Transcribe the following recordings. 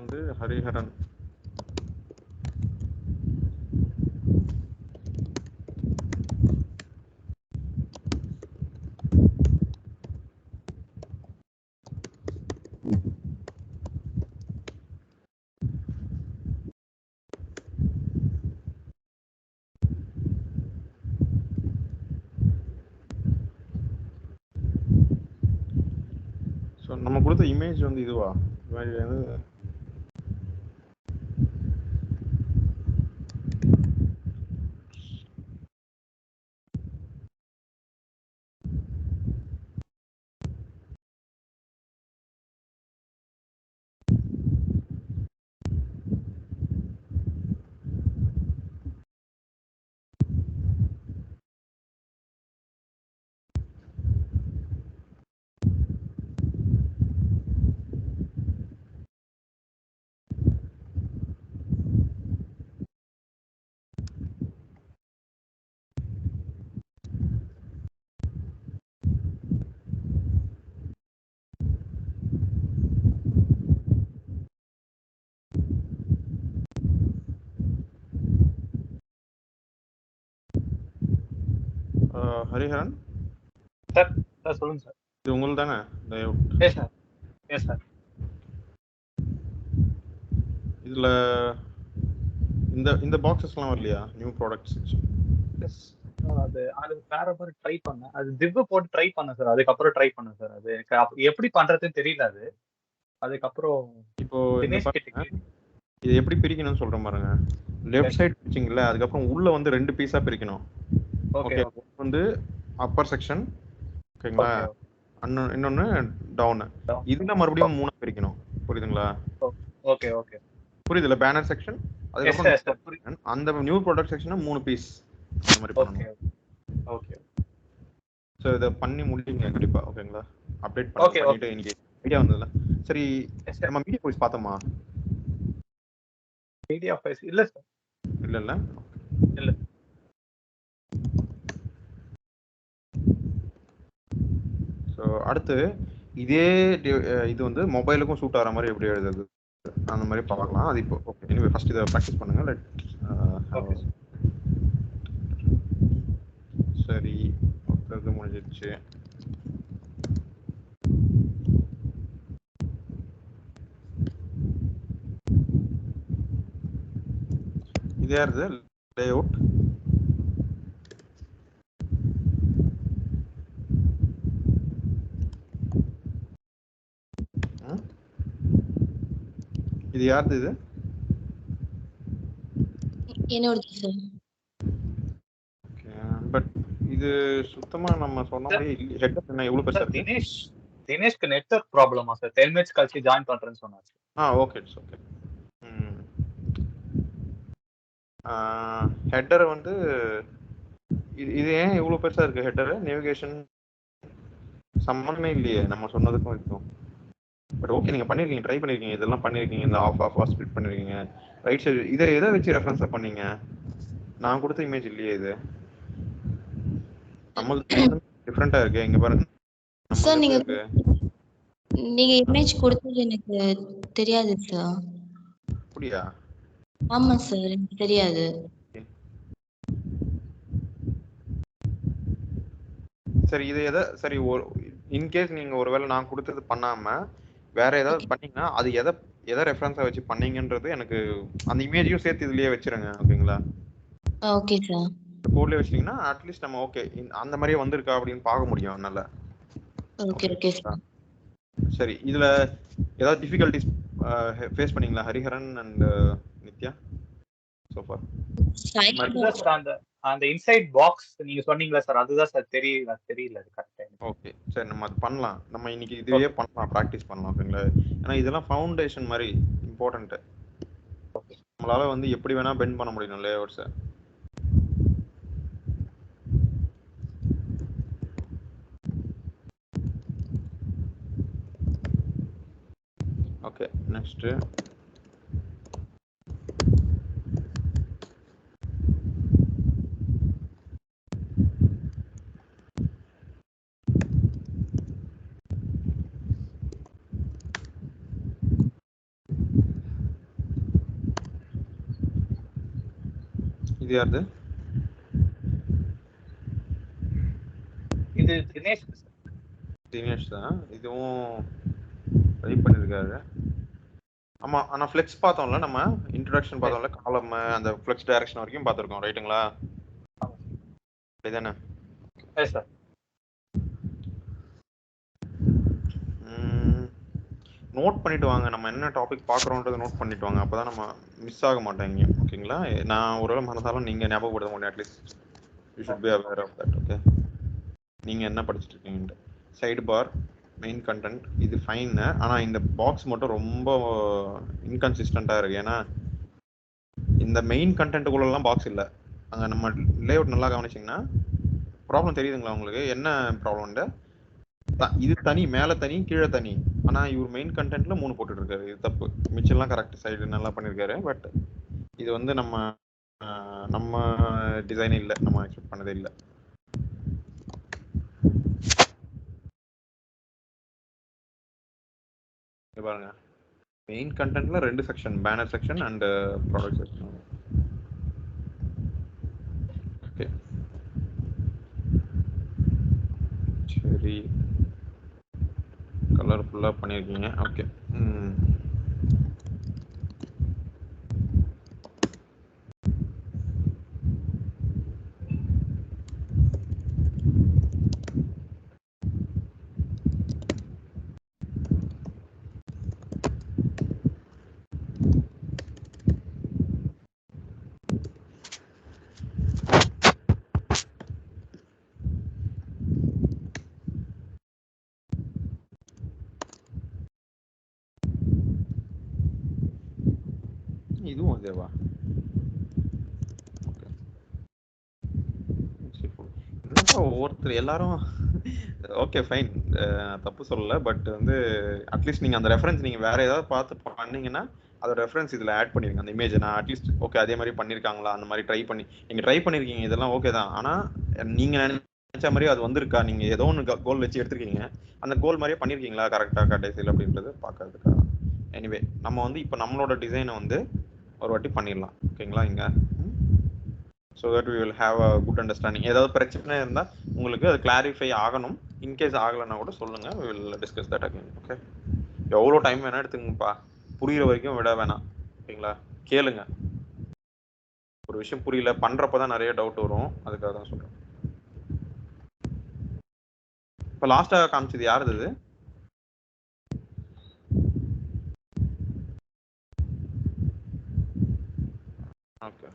வந்து ஹரிஹரன். ஸோ நம்ம கொடுத்த இமேஜ் வந்து இதுவா? இது வந்து ஹரிஹரன் சார். சார் சொல்லுங்க சார். இது உங்களுக்கு தானே layout? Yes sir. Yes sir. இதுல இந்த பாக்ஸஸ்லாம் வரலையா? New product section. அது அது வேற மாதிரி ட்ரை பண்ணேன். அது திவ்வு போட்டு ட்ரை பண்ணேன் சார். அதுக்கப்புறம் ட்ரை பண்ணேன் சார். அது எப்படி பண்றதுன்னு தெரியல. அது அதுக்கப்புறம் இப்போ தினேஷ் கிட்ட இது எப்படி பிரிக்கணும்னு சொல்றேன் பாருங்க. லெஃப்ட் சைடு பிரிச்சிங்கல்ல, அதுக்கப்புறம் உள்ள வந்து 2 பீஸா பிரிக்கணும். ஓகே, வந்து அப்பர் செக்ஷன், ஓகேங்களா? இன்னொன்னு டவுன். இதுல மறுபடியும் 3 பிரிக்கணும். புரியுதுங்களா? Okay okay. புரியுதுல? பேனர் செக்ஷன், அதுக்கப்புறம் அந்த நியூ ப்ராடக்ட் செக்ஷன் 3 பீஸ் அந்த மாதிரி பண்ணணும். ஓகே. சோ இத பண்ணி முடிங்க கண்டிப்பா. ஓகேங்களா? அப்டேட் பண்ணிட்டு இன்னைக்கு ஐடியா வந்ததுல. சரி, நம்ம மீடியா வாய்ஸ் பார்த்தோமா? மீடியா வாய்ஸ் இல்ல சார். இல்ல. ஸோ அடுத்து இதே இது வந்து மொபைலுக்கும் சூட் ஆகிற மாதிரி எப்படி எழுதுறது அந்த மாதிரி பார்க்கலாம். அது இப்போ ஓகே. எனிவே ஃபர்ஸ்ட் இதை ப்ராக்டிஸ் பண்ணுங்க. சரி, ஒருத்தருக்கு முடிஞ்சிருச்சு. இது யாருது லேஅவுட்? இது யாருது? இது என்னோடது சார். ஓகே, பட் இது சுத்தமா நம்ம சொன்ன மாதிரி ஹெட் என்ன எவ்வளவு பெருசா இருக்கு? தினேஷ்க்கு நெட்வொர்க் ப்ராப்ளமா சார்? 10 மினிட்ஸ் கழிச்சு ஜாயின் பண்றேன்னு சொன்னாச்சு. Okay, it's okay. ஹெட்டர் வந்து இது ஏன் இவ்வளவு பெருசா இருக்கு? ஹெட்டர் நேவிகேஷன் சம்மந்தமே இல்லையே நம்ம சொன்னதுக்கும் இருக்கும். பட் ஓகே, நீங்க பண்ணிருக்கீங்க, ட்ரை பண்ணிருக்கீங்க, இதெல்லாம் பண்ணிருக்கீங்க. இந்த ஆஃப் ஸ்பிளிட் பண்ணிருக்கீங்க. ரைட் சைடு இதை எதை வச்சு ரெஃபரன்ஸா பண்ணீங்க? நான் கொடுத்த இமேஜ் இல்லையே இது. நம்மளுக்கு டிஃபரெண்டா இருக்கு. இங்க பாருங்க சார். நீங்க இமேஜ் கொடுத்தது எனக்கு தெரியாது சார். அப்படியா? ஆமா சார், எனக்கு தெரியாது. சரி, இது சரி, இன்கேஸ் நீங்க ஒருவேளை நான் கொடுத்தது பண்ணாம வேற ஏதாவது பண்ணீங்கன்னா அது எதை ரெஃபரன்ஸா வச்சு பண்ணீங்கன்றது எனக்கு அந்த இமேஜையும் சேர்த்து இதுலயே வச்சிருங்க. ஓகேங்களா? Okay sir. கோட்லயே வச்சீங்கன்னா அட்லீஸ்ட் நம்ம ஓகே அந்த மாதிரியே வந்திருக்கா அப்படின்னு பார்க்க முடியும். நல்லா ஓகே சார். சரி, இதுல ஏதாவது டிஃபிகல்டிஸ் ஃபேஸ் பண்ணீங்களா Hariharan and Nithya so for? அந்த இன்சைட் பாக்ஸ் நீங்க சொன்னீங்களா சார்? அதுதான் சார் தெரியல கரெக்ட்டா. ஓகே, சரி, நம்ம அது பண்ணலாம். நம்ம இன்னைக்கு இதுவே பண்ணலாம், பிராக்டிஸ் பண்ணலாம். ஓகேங்களா? ஏன்னா இதெல்லாம் ஃபவுண்டேஷன் மாதிரி இம்பார்ட்டன்ட். நம்மளால வந்து எப்படி வேணா பெண்ட் பண்ண முடியும் லேஅவுட்ஸை. ஓகே, நெக்ஸ்ட் இது யாருது? இது தினேஷ் சார். தினேஷ் தான். இதுவும் ட்ரை பண்ணிருக்காரு. ஆமா, ஆனா ஃப்ளெக்ஸ் பார்த்தோம்ல, நம்ம இன்ட்ரோடக்ஷன் பார்த்தோம்ல, காலம் அந்த ஃப்ளெக்ஸ் டைரக்ஷன் வரைக்கும் பார்த்துருக்கோம், ரைட்டுங்களா? அப்படிதானே? சார் நோட் பண்ணிட்டு வாங்க, நம்ம என்ன டாபிக் பார்க்குறோன்றதை நோட் பண்ணிட்டு வாங்க, அப்பதான் நம்ம மிஸ் ஆக மாட்டேங்க. ஓகேங்களா? நான் ஒருவேளை மறந்தாலும் நீங்க ஞாபகப்படுத்த முடியும். At least you should be aware of that. Okay, நீங்க என்ன படிச்சுட்டு இருக்கீங்க? சைடு பார், மெயின் கண்டென்ட், இது ஃபைன். ஆனா இந்த பாக்ஸ் மட்டும் ரொம்ப இன்கன்சிஸ்டண்டா இருக்கு. ஏன்னா இந்த மெயின் கண்டென்ட்டுக்குள்ளெல்லாம் பாக்ஸ் இல்லை. அங்கே நம்ம லேஅவுட் நல்லா கவனிச்சிங்கன்னா ப்ராப்ளம் தெரியுதுங்களா உங்களுக்கு? என்ன ப்ராப்ளம்ண்டு? இது தனி, மேலே தனி, கீழே தனி. ஆனால் இவர் மெயின் கண்டென்ட்ல 3 போட்டுட்டு இருக்காரு. இது தப்பு. மிச்சம்லாம் கரெக்ட், சைடு நல்லா பண்ணியிருக்காரு. பட் இது வந்து நம்ம டிசைனே இல்லை, நம்ம எக்ஸ்பெக்ட் பண்ணதே இல்லை. பாருங்க, மெயின் கண்டென்ட்ல 2 section, banner section and product section. Okay, சரி, கலர்ஃபுல்லாக பண்ணியிருக்கீங்க. ஓகே, இதுவும் அதேவா? ஒவ்வொருத்தர் எல்லாரும் ஓகே ஃபைன், தப்பு சொல்லல. பட் வந்து அட்லீஸ்ட் நீங்க அந்த ரெஃபரன்ஸ் நீங்க வேற ஏதாவது பார்த்து பண்ணீங்கன்னா அதோட ரெஃபரன்ஸ் இதுல ஆட் பண்ணிருங்க. அந்த இமேஜ் நான் அட்லீஸ்ட் ஓகே அதே மாதிரி பண்ணிருக்காங்களா, அந்த மாதிரி ட்ரை பண்ணி நீங்க ட்ரை பண்ணிருக்கீங்க, இதெல்லாம் ஓகே தான். ஆனா நீங்க நினைச்ச மாதிரி அது வந்திருக்கா, நீங்க ஏதோ ஒன்று கோல் வச்சு எடுத்திருக்கீங்க, அந்த கோல் மாதிரியே பண்ணிருக்கீங்களா கரெக்டா கடைசியில் அப்படின்றது பார்க்கறதுக்காக. எனிவே நம்ம வந்து இப்போ நம்மளோட டிசைனை வந்து ஒரு வாட்டி பண்ணிடலாம். ஓகேங்களா? இங்க so that we will have a good understanding. ஏதாவது பிரச்சனை இருந்தா உங்களுக்கு அது கிளாரிஃபை ஆகணும். இன்கேஸ் ஆகலைன்னா கூட சொல்லுங்க, we will discuss that again. Okay, எவ்வளோ டைம் வேணா எடுத்துங்கப்பா, புரியுற வரைக்கும் விட வேணாம். ஓகேங்களா? கேளுங்க. ஒரு விஷயம் புரியல பண்றப்பதான் நிறைய டவுட் வரும், அதுக்காக தான் சொல்றேன். இப்போ லாஸ்டா காமிச்சது யாருது இது? ஓகே,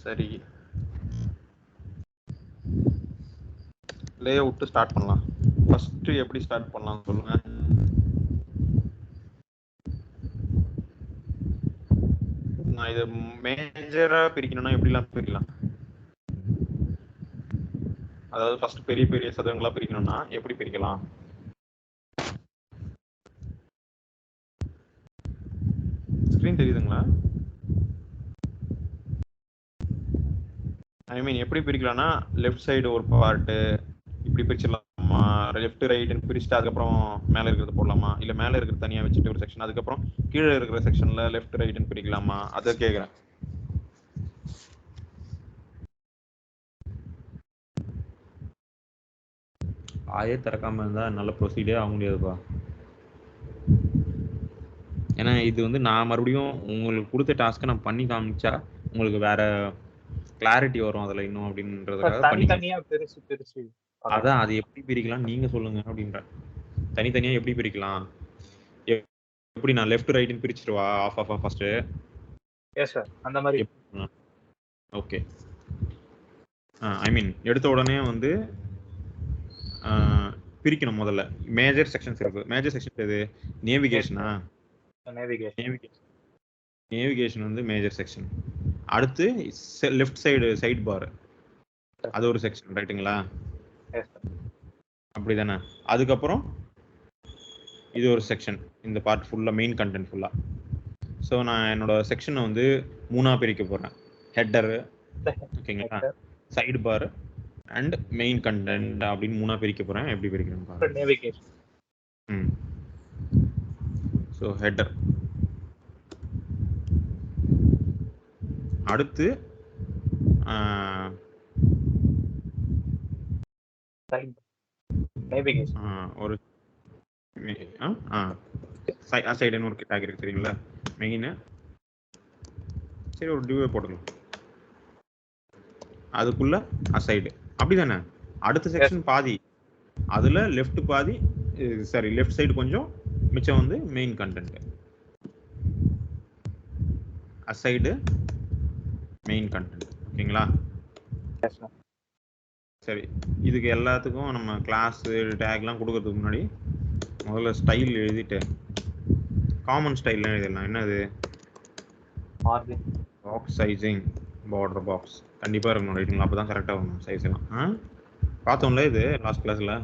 சரி, லே அவுட் ஸ்டார்ட் பண்ணலாம். ஃபர்ஸ்ட் எப்படி ஸ்டார்ட் பண்ணலாம் சொல்லுங்க. நான் இது மேஜரா பிரிக்கணும்னா எப்படிலாம் பிரிக்கலாம்? அதாவது ஃபர்ஸ்ட் பெரிய பெரிய சதவீதங்களா பிரிக்கணும்னா எப்படி பிரிக்கலாம்? ஸ்கிரீன் தெரியுதுங்களா? ஐ மீன் எப்படி பிரிக்கலாம்னா லெஃப்ட் சைடு ஒரு பார்ட்டு இப்படி பிரிச்சிடலாமா, லெஃப்ட் ரைட்னு பிரிச்சுட்டு அதுக்கப்புறம் மேலே இருக்கிறது போடலாமா, இல்லை மேலே இருக்கிறது தனியாக வச்சுட்டு ஒரு செக்ஷன், அதுக்கப்புறம் கீழே இருக்கிற செக்ஷன்ல லெஃப்ட் ரைட்னு பிரிக்கலாமா, அதை கேட்குறேன். ஆயே திறக்காம இருந்தா நல்ல ப்ரொசீடே ஆக முடியாதுப்பா. ஏன்னா இது வந்து நான் மறுபடியும் உங்களுக்கு கொடுத்த டாஸ்க்கை நான் பண்ணி காமிச்சா உங்களுக்கு வேற கிளாரிட்டி வரும் அதுல இன்னும் அப்படின்றதுக்காக பண்ணி தனித்தனியா பிரிச்சு அதான் அது எப்படி பிரிக்கலாம் நீங்க சொல்லுங்க அப்படின்ற. தனித்தனியா எப்படி பிரிக்கலாம்? எப்படி நான் லெஃப்ட் ரைட்னு பிரிச்சிருவா half half first? Yes sir, அந்த மாதிரி. ஓகே, ஐ மீன் எடுத்த உடனே வந்து பிரிக்கணும். முதல்ல மேஜர் செக்ஷன்ஸ் இருக்கு. மேஜர் செக்ஷன் எது? நேவிகேஷனா? நேவிகேஷன் வந்து மேஜர் செக்ஷன். அடுத்து லெஃப்ட் சைடு சைட் பார், அது ஒரு செக்ஷன், ரைட்டுங்களா? அப்படிதானே? அதுக்கப்புறம் இது ஒரு செக்ஷன், இந்த பார்ட் ஃபுல்லாக மெயின் கண்டென்ட் ஃபுல்லாக. ஸோ நான் என்னோட செக்ஷனை வந்து 3ஆக பிரிக்க போகிறேன். ஹெட்டரு, ஓகேங்களா, side bar and main content அப்படின்னு 3ஆக பிரிக்க போகிறேன். எப்படி பிரிக்கிறேன்னு பாருங்க. நேவிகேஷன். ஸோ ஹெட்டர், அடுத்து ஒரு சைடுன்னு ஒரு டேக் இருக்கு தெரியுங்களா, மெயின். சரி, ஒரு டியூவே போட்டுக்கலாம், அதுக்குள்ள அசைடு, அப்படிதானே? அடுத்த செக்ஷன் பாதி, அதுல லெஃப்ட் பாதி, சாரி லெஃப்ட் சைடு கொஞ்சம், மிச்சம் வந்து main content. Aside, main content, ஓகேங்களா? சரி, இதுக்கு எல்லாத்துக்கும் நம்ம கிளாஸ் டேக்லாம் கொடுக்கறதுக்கு முன்னாடி முதல்ல ஸ்டைல் எழுதிட்டு காமன் ஸ்டைல்லாம் எழுதிடலாம். என்னது? பாக்ஸ் சைசிங், பார்டர் பாக்ஸ் கண்டிப்பாக இருக்கணும், ரைட்டுங்களா? அப்போ தான் கரெக்டாக வரணும் சைஸ் எல்லாம். பார்த்தோம்ல இது லாஸ்ட் கிளாஸில்.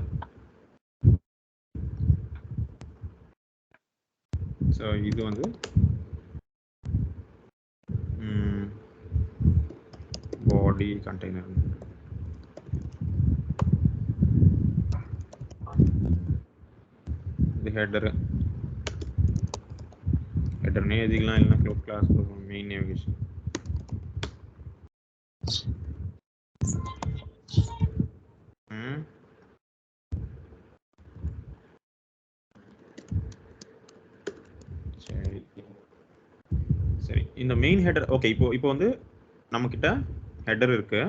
ஸோ இது வந்து பாடி கண்டெய்னர். இது ஹெட்டரு, ஹெட்டர்னே எழுதிக்கலாம், இல்லைன்னா கிளாஸ் மெயின் நேவிகேஷன். சரி சரி, இந்த மெயின் ஹெட்டர் ஓகே. இப்போ வந்து நம்ம கிட்ட ஹெட்டர் இருக்கு,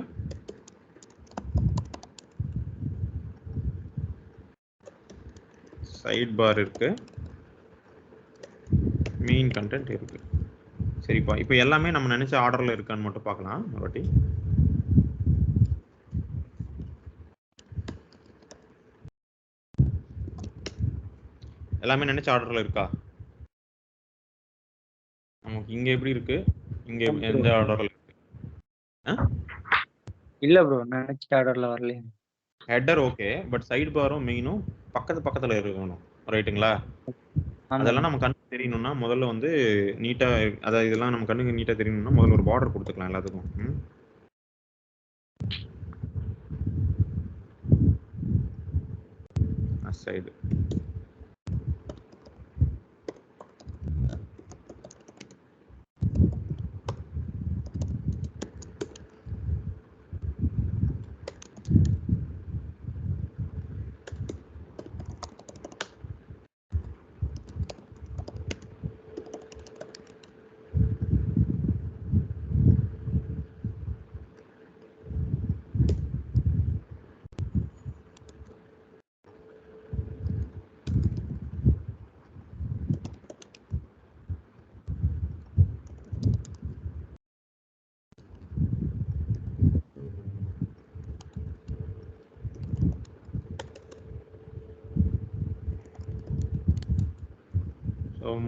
சைட் பார் இருக்கு, மெயின் கண்டென்ட் இருக்கு. சரிப்பா, இப்போ எல்லாமே நம்ம நினைச்ச ஆர்டர்ல இருக்கான்னு மட்டும் பார்க்கலாம் ஒரு வாட்டி. எல்லாமே நினைச்ச ஆர்டர்ல இருக்கா? நமக்கு இங்க எப்படி இருக்கு, இங்க எந்த ஆர்டர்ல இருக்கு? இல்ல ப்ரோ, நினைச்ச ஆர்டர்ல வரல. ஹெட்டர் ஓகே, பட் சைடு பாரும் மெயினும் பக்கத்துல இருக்கணும், ரைட்டுங்களா? அதெல்லாம் நம்ம கண்ணுக்கு தெரியணும்னா முதல்ல வந்து நீட்டா, அதாவது இதெல்லாம் நம்ம கண்ணுக்கு நீட்டா தெரியணும்னா முதல்ல ஒரு பார்டர் கொடுத்துக்கலாம் எல்லாத்துக்கும். சைடு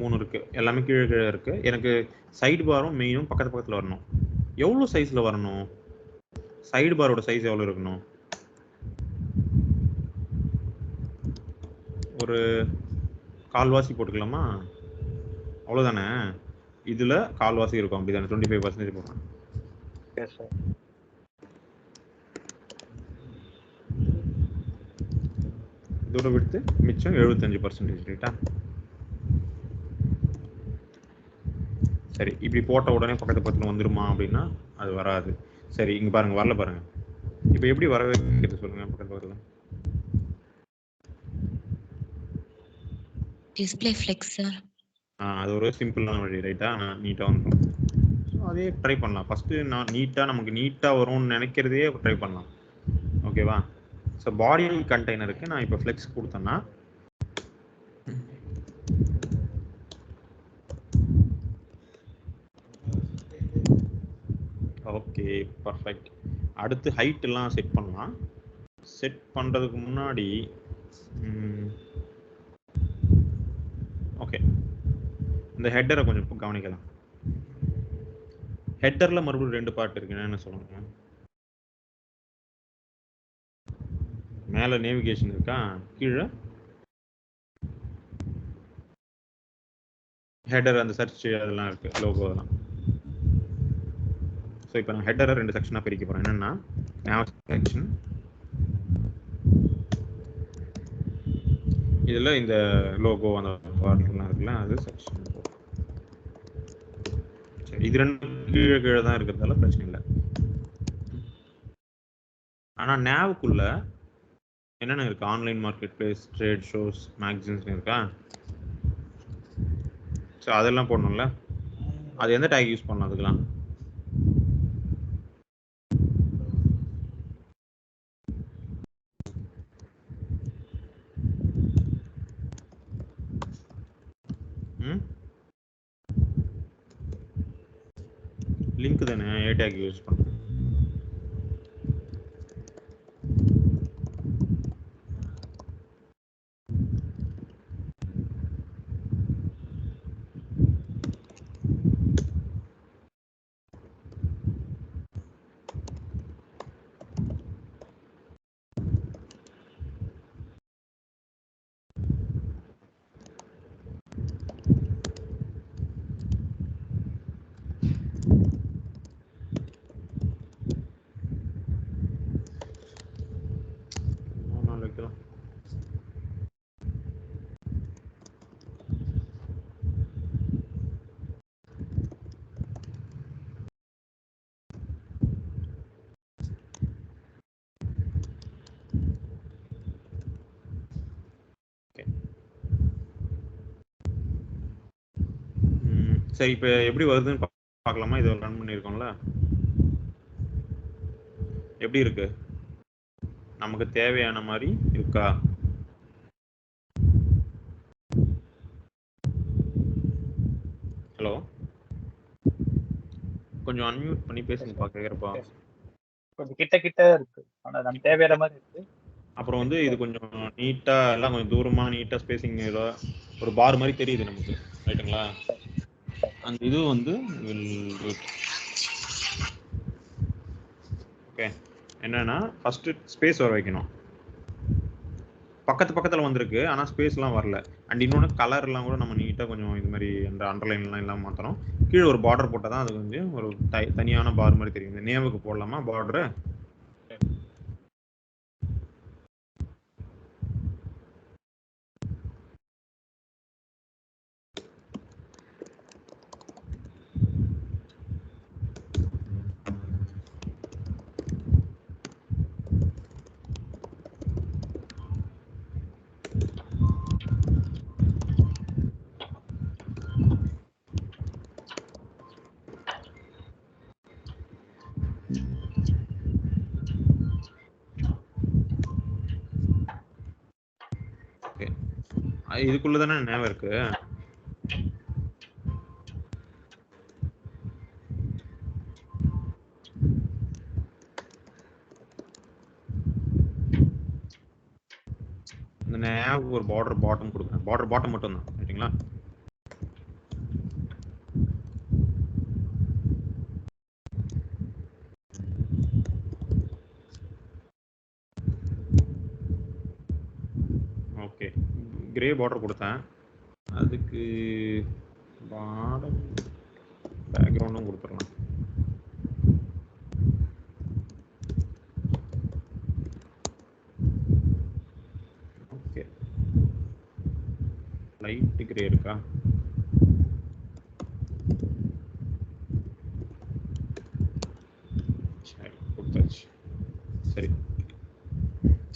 மூணு இருக்கு, எல்லாமே கீழே கீழே இருக்கு. எனக்கு சைடு பாரும் மெயினும் பக்கத்துல வரணும். எவ்வளவு சைஸ்ல வரணும்? சைடு பாரோட சைஸ் எவ்வளவு இருக்கணும்? ஒரு கால்வாசி போட்டுக்கலாமா? அவ்வளவுதானே? இதுல கால்வாசி இருக்கும், அப்படிதானே? 25% போடுறேன். இதோட விடுத்து மிச்சம் 75%, ரைட்டா? சரி, இப்படி போட்ட உடனே பக்கத்துல வந்துருமா அப்படின்னா அது வராது. சரி, இங்க பாருங்க, வரல பாருங்க. இப்போ எப்படி வர வைக்கிறது சொல்லுங்க பக்கத்துல? டிஸ்ப்ளே ஃப்ளெக்ஸர். அது ஒரு சிம்பிளான வழி, ரைட்டா? நீட்டா வந்துடும். அதே ட்ரை பண்ணலாம். ஃபர்ஸ்ட் நான் நீட்டா, நமக்கு நீட்டா வரும்னு நினைக்கிறதே ட்ரை பண்ணலாம், ஓகேவா? ஸோ பாடி கண்டெய்னருக்கு நான் இப்போ ஃப்ளெக்ஸ் கொடுத்தேன்னா ஓகே, பர்ஃபெக்ட். அடுத்து ஹைட் எல்லாம் செட் பண்ணலாம். செட் பண்றதுக்கு முன்னாடி ஓகே, இந்த ஹெட்டரை கொஞ்சம் கவனிக்கலாம். ஹெட்டர்ல மறுபடியும் 2 பார்ட் இருக்கு, என்ன சொல்லுங்க? மேலே நேவிகேஷன் இருக்கா, கீழே ஹெடர் அந்த சர்ச் அதெல்லாம் இருக்கு, லோகோ அதெல்லாம். ஸோ இப்போ நான் ஹெட்டரை 2 செக்ஷனாக பிரிக்க போகிறேன். என்னென்னா nav செக்ஷன், இதில் இந்த லோகோ அந்த பார்டர்லாம் இருக்குல்ல அது செக்ஷன். சரி, இது 2 கீழே கீழே தான் இருக்கிறதால பிரச்சனை இல்லை. ஆனால் நேவுக்குள்ள என்னென்ன இருக்கு, online market place, trade shows, magazines இருக்கா. ஸோ அதெல்லாம் போடணும்ல. அது எந்த டேக் யூஸ் பண்ணலாம் அதுக்கெல்லாம்? லிங்க் தானே ஏ டேக் யூஸ் பண்ணுறேன். சரி, இப்போ எப்படி வருதுன்னு பார்க்கலாமா? இதை ரன் பண்ணியிருக்கோம்ல, எப்படி இருக்கு, நமக்கு தேவையான மாதிரி இருக்கா? ஹலோ, கொஞ்சம் அன்மியூட் பண்ணி பேசுங்க பார்க்கிறப்பா. கொஞ்சம் கிட்ட கிட்ட இருக்கு, ஆனா நம்ம தேவையான மாதிரி இருக்கு. அப்புறம் வந்து இது கொஞ்சம் நீட்டா எல்லாம் கொஞ்சம் தூரமா நீட்டா ஸ்பேசிங் ஒரு பார் மாதிரி தெரியுது நமக்கு, ரைட்டுங்களா? அந்த இது வந்து ஓகே, என்னன்னா ஃபர்ஸ்ட் ஸ்பேஸ் வர வைக்கணும். பக்கத்துல வந்திருக்கு, ஆனா ஸ்பேஸ்லாம் வரல. அண்ட் இன்னொன்று கலர்லாம் கூட நம்ம நீட்டாக கொஞ்சம் இது மாதிரி அந்த அண்டர்லைன்லாம் எல்லாம் மாற்றணும். கீழே ஒரு பார்டர் போட்டால் தான் அது வந்து ஒரு தனியான பார் மாதிரி தெரியும். இந்த நேமுக்கு போடலாமா பார்டரு? இதுக்குள்ள தானே நேம் இருக்கு. இந்த நேம் ஒரு பார்டர் பாட்டம் கொடுக்குறேன், பார்டர் பாட்டம் மட்டும் தான், ரைட்டுங்களா? ஓகே, கிரே பார்டர் கொடுத்தேன், அதுக்கு பாடம் பேக்ரவுண்டும் கொடுத்துடலாம். ஓகே, லைட் கிரே இருக்கா? சரி, கொடுத்தாச்சு. சரி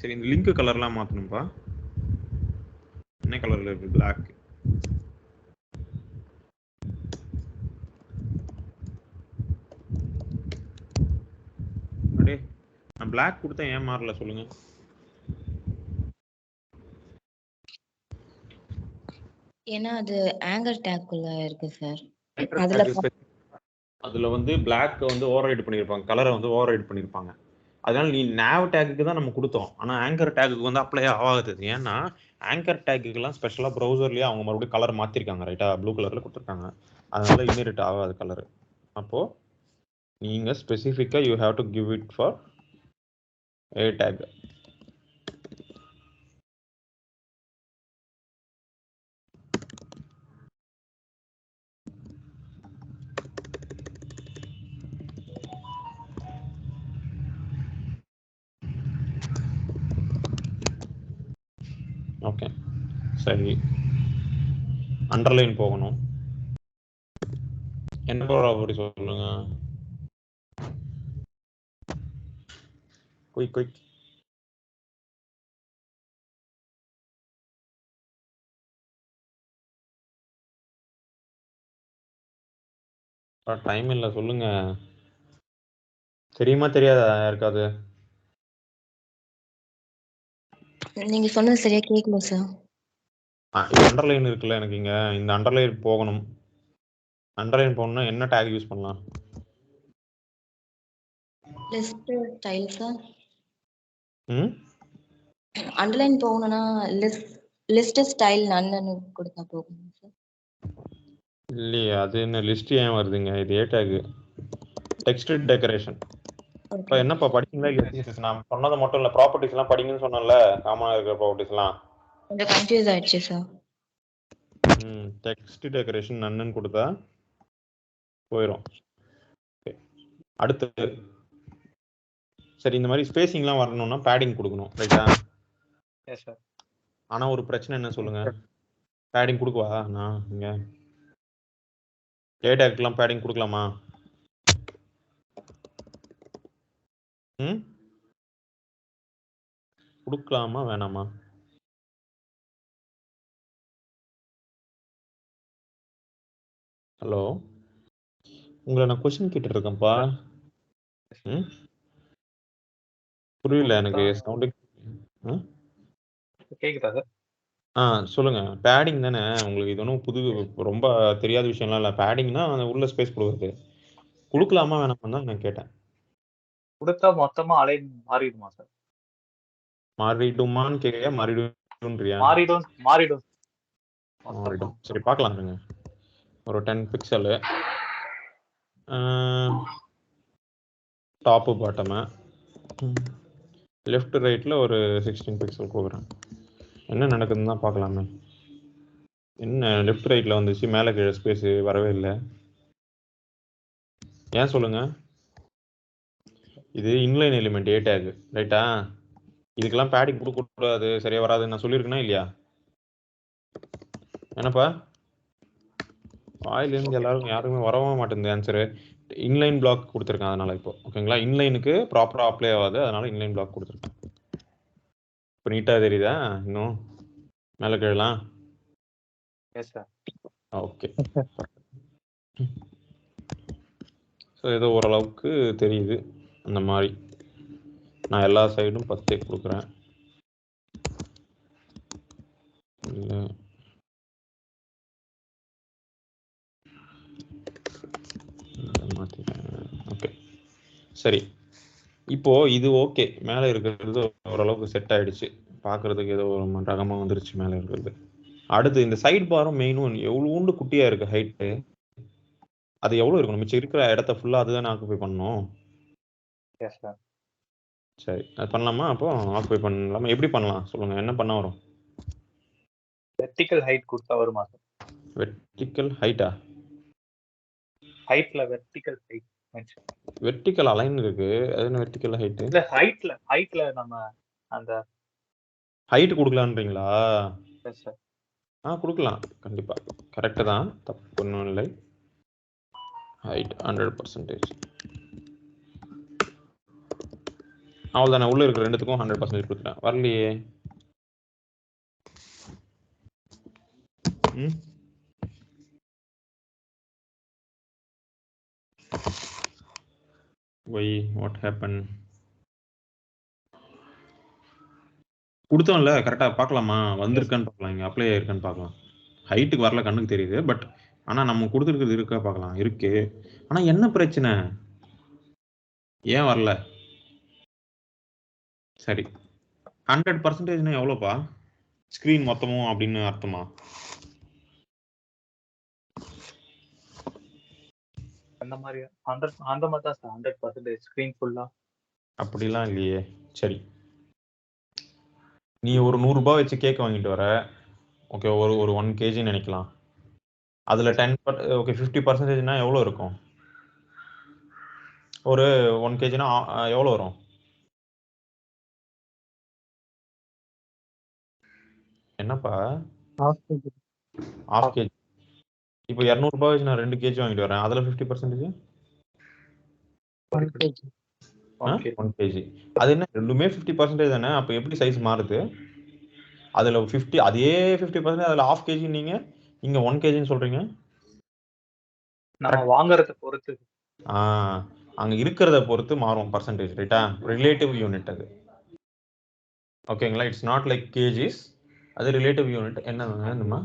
சரி, இந்த லிங்க் கலர்லாம் மாற்றணும்ப்பா. என்ன கலர்ல இருக்கு? பிளாக். அடே, நான் பிளாக் கொடுத்தேன், ஏன் மாறல சொல்லுங்க? ஏன்னா அது ஆங்கர் டேக்குள்ள இருக்கு சார். அதுல வந்து பிளாக் வந்து ஓவர் ரைட் பண்ணிருப்பாங்க, கலரை வந்து ஓவர் ரைட் பண்ணிருப்பாங்க. அதனால நீ nav டேக்குக்கு தான் நம்ம கொடுத்தோம், ஆனா ஆங்கர் டேக்குக்கு வந்து அப்ளை ஆகாது. ஏன்னா ஆங்கர் டேக்குக்கெல்லாம் ஸ்பெஷலா ப்ரௌசர்லயே அவங்க மறுபடியும் கலர் மாத்திருக்காங்க, ரைட்டா? ப்ளூ கலர்ல கொடுத்துருக்காங்க, அதனால இன்ஹெரிட் ஆகாது கலர். அப்போ நீங்க ஸ்பெசிஃபிக்கா you have to give it for a tag. Okay சரி, அண்டர்லைன் போகணும். என்ன ப்ராப்பர்ட்டி சொல்லுங்க. குயிக் டைம் இல்லை, சொல்லுங்க. தெரியுமா தெரியாதா யாருக்காவது? நீங்க சொன்னது சரியா கேட்கல சார். அண்டர்லைன் இருக்குல்ல எனக்கு, இங்க இந்த அண்டர்லைன் போகணும். அண்டர்லைன் போகணும்னா என்ன டேக் யூஸ் பண்ணலாம்? List style sir. ம் அண்டர்லைன் போகணும்னா லிஸ்ட் ஸ்டைல் நன்னு கொடுத்தா போகும் சார். இல்லையே, அது என்ன லிஸ்ட் ஏன் வருதுங்க? இது ஏ டேக், டெக்ஸ்ட் டெக்கரேஷன். இப்போ ஓகே. என்னப்பா படிக்கீங்களா இல்லையா? நான் சொன்னது மட்டும் இல்லை, ப்ராப்பர்ட்டிஸ்லாம் படிங்கன்னு சொன்னேன்ல, காமனாக இருக்கிற ப்ராப்பர்ட்டிஸ்லாம். கொஞ்சம் கன்ஃபியூஸ் ஆயிடுச்சு சார். டெக்ஸ்ட் டெக்கரேஷன் நன்னு கொடுத்தா போயிடும். அடுத்து சரி, இந்த மாதிரி ஸ்பேசிங்லாம் வரணும்னா பேடிங் கொடுக்கணும், ரைட்டா? Yes sir. ஆனால் ஒரு பிரச்சனை என்ன சொல்லுங்க, பேடிங் கொடுக்குவா? நான் இங்கே டேட்டாக்கெலாம் பேடிங் கொடுக்கலாமா? ம் கொடுக்கலாமா வேணாமா? ஹலோ, உங்களை நான் கொஸ்டின் கேட்டுட்டு இருக்கேன்ப்பா. ம் புரியல எனக்கு சவுண்டு. கேக்குதா சார்? சொல்லுங்க. பேடிங் தானே உங்களுக்கு? இது ஒன்றும் புது ரொம்ப தெரியாத விஷயம்லாம் இல்லை. பேடிங்னா உள்ள ஸ்பேஸ் கொடுக்குறது. கொடுக்கலாமா வேணாமா தான் நான் கேட்டேன். கொடுத்தா மொத்தமா அலைன் மாறிடுமா சார்? மாறிடுமான்னு கேட்க, மாறிடும்ன்றியா? மாறிடும். சரி பார்க்கலாம் இருங்க. ஒரு 10 பிக்சலு டாப்பு பாட்டமு, லெஃப்ட் ரைட்டில் ஒரு 16 பிக்சல் கொடுக்குறேன். என்ன நடக்குதுன்னு தான் பார்க்கலாமே. என்ன லெஃப்ட் ரைட்டில் வந்துச்சு, மேலே கீழே ஸ்பேஸு வரவே இல்லை. ஏன் சொல்லுங்க? இது இன்லைன் எலிமெண்ட் ஏ டேக், ரைட்டா? இதுக்கெல்லாம் பேடிங் கொடுக்கக்கூடாது, சரியா வராதுன்னு நான் சொல்லியிருக்கேனா இல்லையா? என்னப்பா வாயிலேருந்து எல்லாரும் யாருமே வரவே மாட்டேங்குது ஆன்சரு. இன்லைன் பிளாக் கொடுத்துருக்கேன் அதனால. இப்போ ஓகேங்களா, இன்லைனுக்கு ப்ராப்பராக அப்ளை ஆகாது, அதனால இன்லைன் பிளாக் கொடுத்துருக்கேன். இப்போ நீட்டாக தெரியுதா? இன்னும் மேலே கீழலாம். Yes sir. ஓகே, ஸோ ஏதோ ஓரளவுக்கு தெரியுது. அந்த மாதிரி நான் எல்லா சைடும் 10 கொடுக்குறேன். இல்லை மாற்றிட்டேன். ஓகே சரி, இப்போ இது ஓகே. மேலே இருக்கிறது ஓரளவுக்கு செட் ஆயிடுச்சு, பார்க்கறதுக்கு ஏதோ ஒரு ரகமாக வந்துருச்சு மேலே இருக்கிறது. அடுத்து இந்த சைட் பாரும் மெயினும் எவ்வளோண்டு குட்டியாக இருக்குது ஹைட்டு. அது எவ்வளோ இருக்கணும்? மிச்சம் இருக்கிற இடத்த ஃபுல்லாக அதுதான் ஆக்குபை பண்ணணும். Yes sir. சரி, அது பண்ணலாமா? அப்போ ஆக்குபை பண்ணலாமா? எப்படி பண்ணலாம் சொல்லுங்கள், என்ன பண்ண வரும்? வெர்டிக்கல் ஹைட் கொடுத்தா வருமா சார்? வெர்டிக்கல் ஹைட்டா? ஹைட்ல வெர்டிக்கல் ஹைட் வெர்டிக்கல் அலைன் இருக்கு, அது என்ன வெர்டிக்கல் ஹைட்டு? இல்ல ஹைட்ல நம்ம அந்த ஹைட் கொடுக்கலான்றீங்களா? Yes sir. கொடுக்கலாம் கண்டிப்பாக, கரெக்டு தான், தப்பு ஒன்றும் இல்லை. ஹைட் 100%. அவ்வளோதானே, உள்ளே இருக்கிற ரெண்டுத்துக்கும் 100% கொடுத்துட்டேன். வரலையே. Why? What happened? கொடுத்தோம்ல கரெக்டாக, பார்க்கலாமா? வந்திருக்கான்னு பார்க்கலாம், இங்கே அப்ளை ஆயிருக்கான்னு பார்க்கலாம். ஹைட்டுக்கு வரல, கண்ணுக்கு தெரியுது, பட் ஆனால் நம்ம கொடுத்துருக்கிறது இருக்கா பார்க்கலாம். இருக்கு, ஆனால் என்ன பிரச்சனை, ஏன் வரல? சரி, 100%னா எவ்வளோப்பா? ஸ்க்ரீன் மொத்தமும் அப்படின்னு அர்த்தமா? அந்த மாதிரி தான் சார். 100% ஸ்க்ரீன் ஃபுல்லா அப்படிலாம் இல்லையே. சரி, நீ ஒரு 100 ரூபாய் வச்சு கேக் வாங்கிட்டு வர, ஓகே, ஒரு 1 kg நினைக்கலாம். அதில் 10 ஓகே 50%னா எவ்வளோ இருக்கும்? ஒரு 1 kgனா எவ்வளோ வரும்? என்னப்பா half kg. Half KG? இப்போ 200 ரூபாய் வச்சு நான் 2 கேஜி வாங்கிட்டு வரேன், அதுல 50% 1 kg. 1 கேஜி. அது என்ன ரெண்டுமே 50% தானே? அப்போ எப்படி சைஸ் மாறுது? அதுல 50, அதே 50% அதுல ஆஃப் கேஜி, நீங்க இங்க 1 கேஜின்னு சொல்றீங்க. நம்ம வாங்குறத பொறுத்து. அங்க இருக்கிறத பொறுத்து மாறும் பர்சன்டேஜ், ரைட்டா? ரிலேட்டிவ் யூனிட் அது, ஓகேங்களா? இட்ஸ் நாட் லைக் கேஜிஸ், அது ரிலேட்டிவ் யூனிட். என்ன வேணுமா?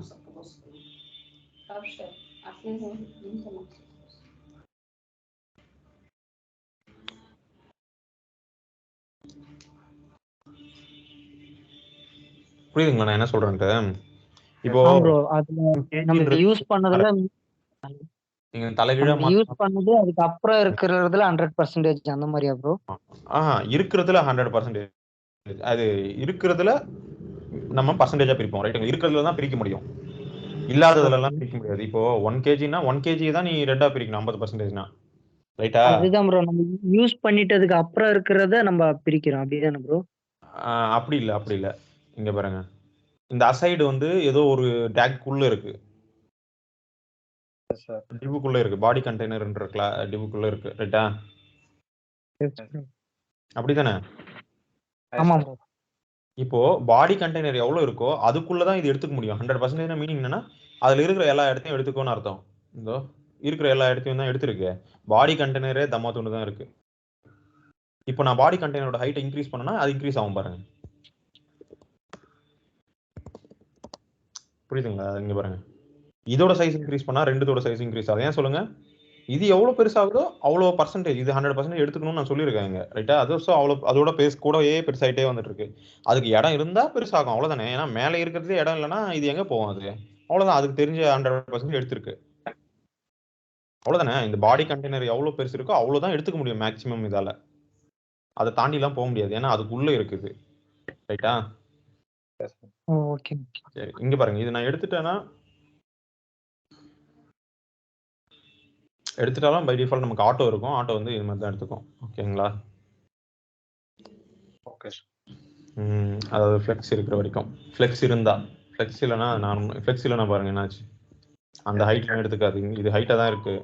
புரியுதுங்களா நான் என்ன சொல்றேன்ட்டு? இப்போ bro அதுல நம்ம யூஸ் பண்ணதுல நீங்க தலைகீழா யூஸ் பண்ணது அதுக்கு அப்புறம் இருக்கிறதுல 100% அந்த மாதிரியா ப்ரோ? இருக்கிறதுல 100%. அது இருக்கிறதுல நம்ம பர்சன்டேஜா பிரிப்போம், ரைட்? இருக்கிறதுல தான் பிரிக்க முடியும், இல்லாததுல எல்லாம் பிரிக்க முடியாது. இப்போ 1 கேஜினா 1 கேஜி தான் நீ ரெண்டா பிரிக்கணும் 50%னா, ரைட்டா? அதுதான் ப்ரோ, நம்ம யூஸ் பண்ணிட்டதுக்கு அப்புறம் இருக்கிறத நம்ம பிரிக்கிறோம், அப்படிதானே ப்ரோ? அப்படி இல்ல. இங்க பாருங்க, இந்த அசைடு வந்து ஏதோ ஒரு டேக்குள்ள இருக்கு, டிவுக்குள்ள இருக்கு, பாடி கண்டெய்னர்ன்ற டிவுக்குள்ள இருக்கு, ரைட்டா? அப்படிதானே? ஆமா ப்ரோ. இப்போ பாடி கண்டெய்னர் எவ்வளவு இருக்கோ அதுக்குள்ளதான் இது எடுத்துக்க முடியும். 100% மீனிங் என்னன்னா, அதுல இருக்கிற எல்லா இடத்தையும் எடுத்துக்கோன்னு அர்த்தம். இதோ இருக்கிற எல்லா இடத்தையும் தான் எடுத்திருக்கு. பாடி கண்டெய்னரே தம்மா துண்டு தான் இருக்கு. இப்போ நான் பாடி கண்டெய்னரோட ஹைட் இன்க்ரீஸ் பண்ணனா அது இன்க்ரீஸ் ஆகும் பாருங்க, புரியுதுங்களா? இங்க பாருங்க, இதோட சைஸ் இன்க்ரீஸ் பண்ணா ரெண்டுத்தோட சைஸ் இன்க்ரீஸ் ஆகும். ஏன் சொல்லுங்க? இது எவ்வளவு பெருசாகுதோ அவ்வளவு பர்சன்டேஜ், இது 100% எடுத்துக்கணும்னு நான் சொல்லியிருக்காங்க, ரைட்டா? அது அவ்வளவு அதோட கூடவே பெருசாயிட்டே வந்துட்டு இருக்கு. அதுக்கு இடம் இருந்தா பெருசாகும், அவ்வளவுதானே? ஏன்னா மேல இருக்கிறதுல இடம் இல்லைன்னா இது எங்க போகும்? அது அவ்வளவுதான். அதுக்கு தெரிஞ்ச 100% எடுத்திருக்கு, அவ்வளவுதானே? இந்த பாடி கண்டெய்னர் எவ்வளவு பெருசு இருக்கோ அவ்வளவுதான் எடுத்துக்க முடியும் மேக்சிமம். இதால அதை தாண்டி எல்லாம் போக முடியாது, ஏன்னா அதுக்குள்ள இருக்குது, ரைட்டா? ஓகே. சரி, இங்க பாருங்க, இது நான் எடுத்துட்டாலும் பை டிஃபால்ட் நமக்கு ஆட்டோ இருக்கும், ஆட்டோ வந்து இது மாதிரி தான் எடுத்துக்கும், ஓகேங்களா? அதாவது ஃப்ளெக்ஸ் இருக்கிற வரைக்கும். ஃப்ளெக்ஸ் இருந்தா, ஃப்ளெக்ஸ் இல்லைன்னா நார்மல். ஃப்ளெக்ஸ் இல்லைன்னா பாருங்க என்னாச்சு, அந்த ஹைட்லாம் எடுத்துக்காது. இது ஹைட்டா தான் இருக்கு,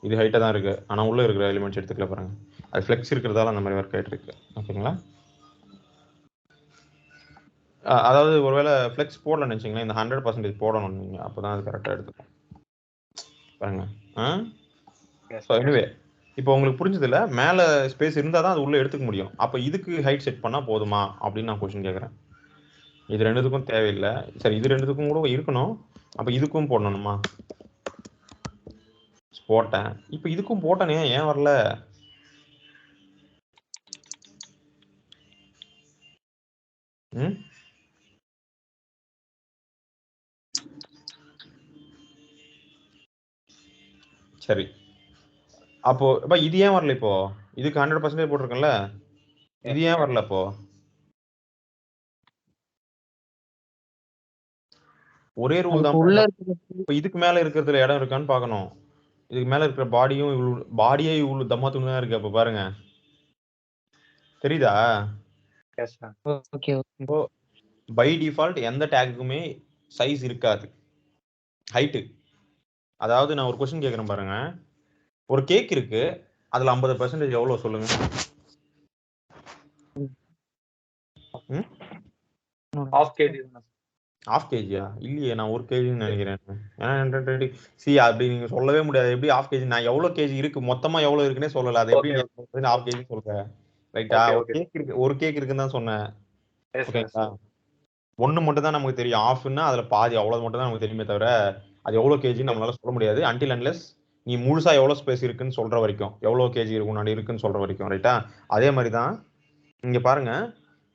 இது ஹைட்டா தான் இருக்கு, ஆனா உள்ள இருக்கிற எலிமெண்ட்ஸ் எடுத்துக்கல பாருங்க. அது ஃப்ளெக்ஸ் இருக்கிறதால அந்த மாதிரி ஒர்க் ஆயிட்டு இருக்கு, ஓகேங்களா? அதாவது ஒருவேளை ஃப்ளெக்ஸ் போடலன்னு நினைச்சீங்களா, இந்த 100% போடணும் நீங்க, அப்பதான் அது கரெக்டா எடுத்துக்கும் பாருங்க. எனிவே, இப்போ உங்களுக்கு புரிஞ்சது இல்ல? மேல ஸ்பேஸ் இருந்தா தான் அது உள்ள எடுத்துக்க முடியும். அப்ப இதுக்கு ஹைட் செட் பண்ணா போதுமா அப்படின்னு நான் கொஸ்டின் கேட்கறேன். இது ரெண்டுத்துக்கும் தேவையில்லை. சரி, இது ரெண்டுத்துக்கும் கூட இருக்கணும், அப்ப இதுக்கும் போடணுமா? போட்டேன். இப்ப இதுக்கும் போட்டனே, ஏன் வரல? சரி, அப்போ இது ஏன் வரல? இப்போ இதுக்கு 100% போட்டிருக்கேன்ல, இது ஏன் வரல? அப்போ ஒரே ரூல் தான். இதுக்கு மேல இருக்கிறதுல இடம் இருக்கான்னு பாக்கணும். இதுக்கு மேல இருக்கிற பாடியே இவ்வளவு தம்மா துணி தான் இருக்கு. அப்ப பாருங்க, தெரியுதா? பை டிஃபால்ட் எந்த டேக்குமே சைஸ் இருக்காது, ஹைட்டு. அதாவது நான் ஒரு கொஸ்டின் கேட்கறேன் பாருங்க, ஒரு கேக் இருக்கு, அதுல 50% எவ்வளவு சொல்லுங்க? half kgயா? இல்லையே, நான் 1 kgன்னு நினைக்கிறேன். சி, அப்படி நீங்க சொல்லவே முடியாது. எப்படி half kg? நான் எவ்வளவு kg இருக்கு மொத்தமா எவ்வளவு இருக்குன்னே சொல்லல, அது எப்படி half kg சொல்றேன்? ரைட்டா? ஒரு கேக் இருக்குன்னு தான் சொன்னேன், ஓகேங்களா? ஒண்ணு மட்டும் தான் நமக்கு தெரியும், ஆஃப்னா அதுல பாதி, அவ்வளவு மட்டும் தான் நமக்கு தெரியுமே தவிர அது எவ்வளவு கேஜின்னு நம்மளால சொல்ல முடியாது until unless நீ முழுசா எவ்வளவு ஸ்பேஸ் இருக்குன்னு சொல்ற வரைக்கும், எவ்வளவு கேஜி இருக்குன்னு சொல்ற வரைக்கும், ரைட்டா? அதே மாதிரி தான் இங்க பாருங்க,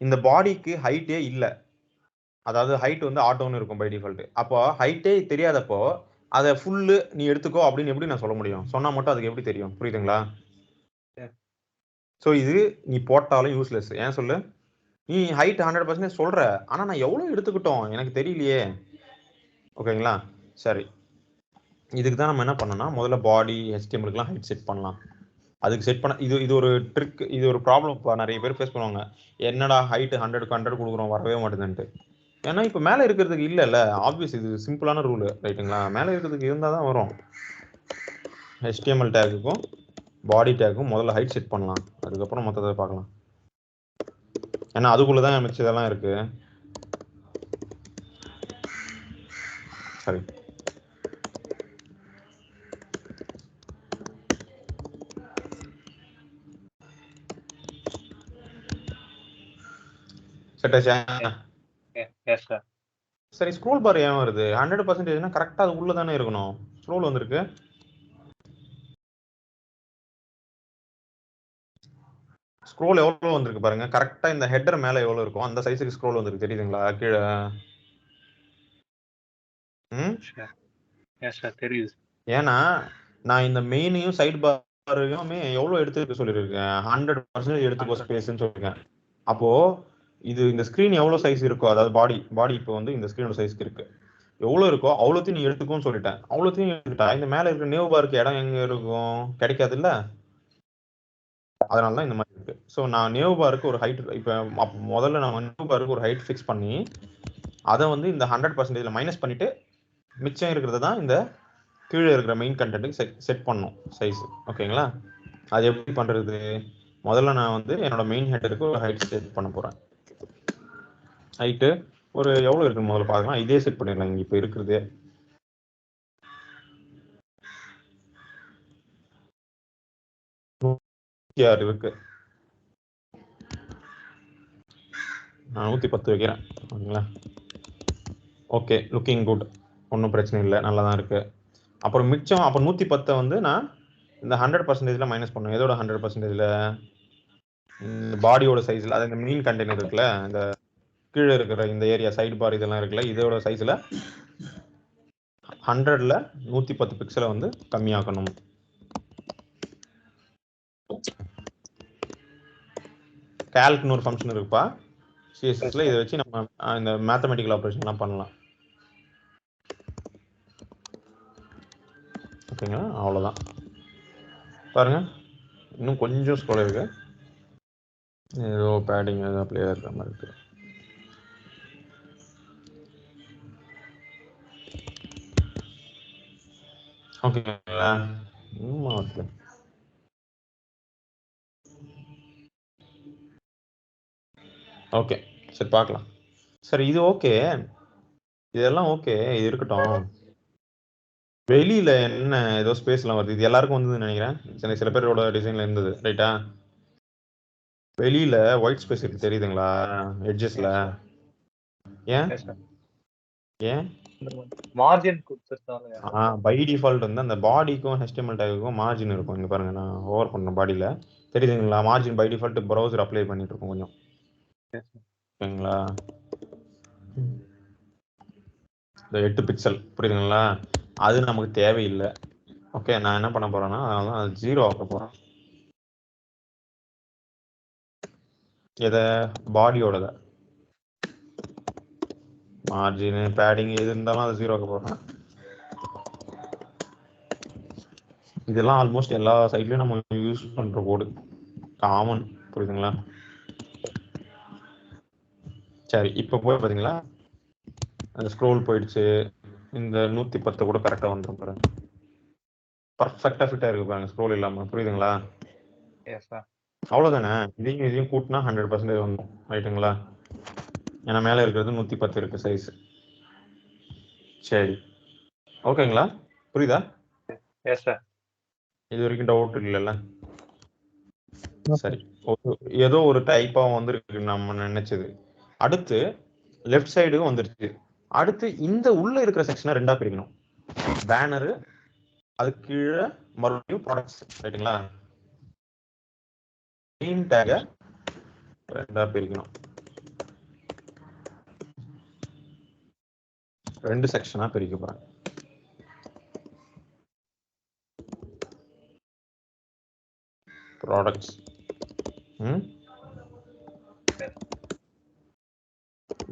இந்த பாடிக்கு ஹைட்டே இல்ல, அதாவது ஹைட் வந்து ஆட்டோன்னு இருக்கும் பை டிஃபால்ட். அப்போ ஹைட்டே தெரியாதப்போ அதை ஃபுல்லு நீ எடுத்துக்கோ அப்படின்னு எப்படி நான் சொல்ல முடியும்? சொன்னா மட்டும் அதுக்கு எப்படி தெரியும்? புரியுதுங்களா? சோ இது நீ போட்டாலும் யூஸ்லெஸ். ஏன் சொல்லு? நீ ஹைட் 100% சொல்ற, ஆனா நான் எவ்வளவு எடுத்துக்கிட்டோம் எனக்கு தெரியலையே, ஓகேங்களா? சரி, இதுக்கு தான் நம்ம என்ன பண்ணோம்னா, முதல்ல பாடி HTML-க்குலாம் ஹைட் செட் பண்ணலாம். அதுக்கு செட் பண்ண இது ஒரு ட்ரிக், இது ஒரு ப்ராப்ளம் நிறைய பேர் ஃபேஸ் பண்ணுவாங்க. என்னடா ஹைட் 100 கொடுக்குறோம் வரவே மாட்டேதுன்ட்டு. ஏன்னா இப்போ மேலே இருக்கிறதுக்கு இல்லைல்ல, ஆப்வியஸ் இது சிம்பிளான ரூலு ரைட்டுங்களா. மேலே இருக்கிறதுக்கு இருந்தால் தான் வரும். HTML டேக்குக்கும் பாடி டேக்குக்கும் முதல்ல ஹைட் செட் பண்ணலாம், அதுக்கப்புறம் மற்றதை பார்க்கலாம். ஏன்னா அதுக்குள்ளே தான் மிச்சதெல்லாம் இருக்கு. சரி, செட் ஆச்சா? Yes sir. சரி, ஸ்க்ரோல் பார் ஏன் வருது? 100%னா கரெக்டாக அது உள்ளே தானே இருக்கணும். ஸ்க்ரோல் வந்திருக்கு. ஸ்க்ரோல் எவ்வளோ வந்திருக்கு பாருங்க, கரெக்டாக இந்த ஹெட்டர் மேலே எவ்வளோ இருக்கும் அந்த சைஸுக்கு ஸ்க்ரோல் வந்திருக்கு, தெரியுதுங்களா கீழே? ம், எஸ் சார் தெரியுது. ஏன்னா நான் இந்த மெயினையும் சைட் பாரையுமே எவ்வளோ எடுத்துக்க சொல்லியிருக்கேன், 100% எடுத்துக்கோ ஸ்பேஸ்ன்னு சொல்லியிருக்கேன். அப்போ இது இந்த ஸ்க்ரீன் எவ்வளோ சைஸ் இருக்கோ, அதாவது பாடி இப்போ வந்து இந்த ஸ்க்ரீனோட சைஸ்க்கு இருக்கு, எவ்வளோ இருக்கோ அவ்வளோத்தையும் நீ எடுத்துக்கோன்னு சொல்லிட்டேன். அவ்வளோத்தையும் எடுத்துட்டா இந்த மேலே இருக்கிற நியூ பாருக்கு இடம் எங்க இருக்கும்? கிடைக்காது இல்ல. அதனால தான் இந்த மாதிரி இருக்கு. ஸோ நான் நியூ பாருக்கு ஒரு ஹைட், இப்போ முதல்ல நான் நியூ பாருக்கு ஒரு ஹைட் ஃபிக்ஸ் பண்ணி அதை வந்து இந்த 100%ல மைனஸ் பண்ணிட்டு மிச்சம் இருக்கிறத தான் இந்த கீழே இருக்கிற மெயின் கண்டென்ட்டுக்கு செட் பண்ணும் சைஸ். ஓகேங்களா? அது எப்படி பண்றது? முதல்ல நான் வந்து என்னோட மெயின் ஹெட்டருக்கு ஒரு ஹைட் செட் பண்ண போறேன். ஹைட்டு ஒரு எவ்வளோ இருக்குன்னு முதல்ல பார்க்கலாம். இதே செட் பண்ணிடலாம், இங்கே இப்போ இருக்கிறது 106 இருக்கு, நான் 110 வைக்கிறேன். ஓகேங்களா? ஓகே, லுக்கிங் குட், ஒன்றும் பிரச்சனை இல்லை, நல்லா தான் இருக்கு. அப்புறம் மிச்சம் அப்போ 110 வந்து நான் இந்த 100%ல மைனஸ் பண்ணுவேன். எதோட 100%ல? பாடியோட சைஸில், அது இந்த மெயின் கண்டெய்னர் இருக்குல்ல, இந்த கீழே இருக்கிற இந்த ஏரியா சைடு பார் இதெல்லாம் இருக்குல்ல, இதோட சைஸில் 100ல 110 பிக்சலை வந்து கம்மியாக்கணும். கால்க்னு ஒரு ஃபங்க்ஷன் இருக்குப்பா சிஎஸ்எஸ்ல, இதை வச்சு நம்ம இந்த மேத்தமெட்டிக்கல் ஆப்ரேஷன்லாம் பண்ணலாம். ஓகேங்களா? அவ்வளோதான். பாருங்க, இன்னும் கொஞ்சம் ஸ்க்ரோல் இருக்கு, ஏதோ பேடிங் ஏதோ அப்ளை இருக்கிற மாதிரி இருக்கு. ஓகேங்களா? ஓகே, ஓகே, சரி பார்க்கலாம். சரி, இது ஓகே, இதெல்லாம் ஓகே, இது இருக்கட்டும். வெளியில என்ன ஏதோ ஸ்பேஸ்லாம் வருது, இது எல்லாருக்கும் வந்ததுன்னு நினைக்கிறேன், சில பேரோட டிசைன்ல இருந்தது ரைட்டா. வெளியில ஒயிட் ஸ்பேஸ் இருக்கு, தெரியுதுங்களா எட்ஜஸ்ல? ஏன் ஏன் மார்ஜின் கொடுத்துருக்காங்க. பை டிஃபால்ட் வந்து அந்த பாடிக்கும் HTML டேக்குக்கும் மார்ஜின் இருக்கும். இங்க பாருங்க, நான் ஓவர் பண்ண பாடியில தெரியுதுங்களா, margin by default browser apply பண்ணிட்டு இருக்கும் கொஞ்சம். ஓகேங்களா? இந்த 8 பிக்சல் புரியுதுங்களா, அது நமக்கு தேவையில்லை. ஓகே, நான் என்ன பண்ண போறேன்னா அதனால தான் 0 ஆக்க போறேன். எதை? பாடியோட மார்ஜின் பேடிங் எது இருந்தாலும் அதை 0 ஆக்க போறேன். இதெல்லாம் ஆல்மோஸ்ட் எல்லா சைட்லயும் நம்ம யூஸ் பண்ற கோடு, காமன், புரியுதுங்களா? சரி, இப்போ போய் பாத்தீங்களா அந்த ஸ்க்ரோல் போயிடுச்சு, இந்த 110 கூட கரெக்டா வந்துடும் பாருங்க, பர்ஃபெக்டா ஃபிட்டா இருக்கு பாருங்க ஸ்க்ரோல் இல்லாம, புரியுதுங்களா? அவ்வளவுதானே, இதையும் கூட்டினா 100% வந்துடும் ரைட்டுங்களா. ஏன்னா மேலே இருக்கிறது 110 இருக்கு சைஸ். சரி, ஓகேங்களா, புரியுதா? இது வரைக்கும் டவுட் இல்லைல்ல? சரி, ஏதோ ஒரு டைப்பா வந்துருக்கு நம்ம நினைச்சது. அடுத்து லெஃப்ட் சைடுக்கும் வந்துருச்சு. அடுத்து இந்த உள்ள இருக்கிற செக்ஷனை 2ஆ பிரிக்கணும். பேனரு, அது கீழே மறுபடியும் ப்ராடக்ட்ஸ் ரைட்டுங்களா. மெயின் டேக 2ஆ பிரிக்கணும், 2 செக்ஷனா பிரிக்க போறேன். Products,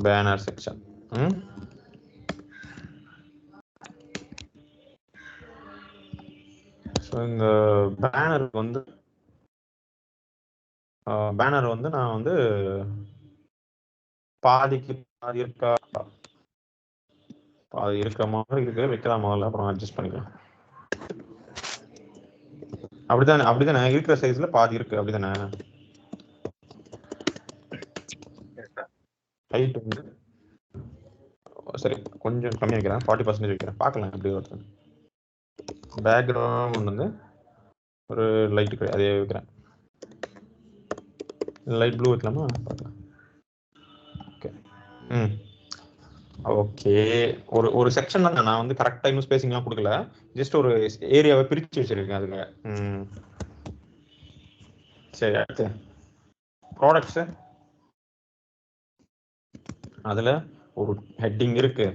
banner section. ஸோ இந்த பேனர் வந்து நான் வந்து பாதிக்கு அது இருக்கா? அது இருக்கிற மாதிரி இருக்கு, வைக்கலாம் முதல்ல, அப்புறம் அட்ஜஸ்ட் பண்ணிக்கலாம். அப்படிதானே இருக்கிற சைஸ்ல பாதி இருக்கு, அப்படிதானே? ஹைட் வந்து சரி கொஞ்சம் கம்மி வைக்கிறேன், 40% வைக்கிறேன், பார்க்கலாம் எப்படி வருது. பேக்ரவுண்ட் வந்து ஒரு லைட் அதே வைக்கிறேன், லைட் ப்ளூ வைக்கலாமா? பார்க்கலாம். ஓகே. ஓகே, ஒரு செக்ஷன் தான் நான் வந்து கரெக்டாக இன்னும் ஸ்பேசிங்லாம் கொடுக்கல, ஜஸ்ட் ஒரு ஏரியாவை பிரித்து வச்சிருக்கேன் அதுல. சரி, அடுத்து ப்ராடக்ட்ஸு. அதுல ஒரு ஹெட்டிங் இருக்கு,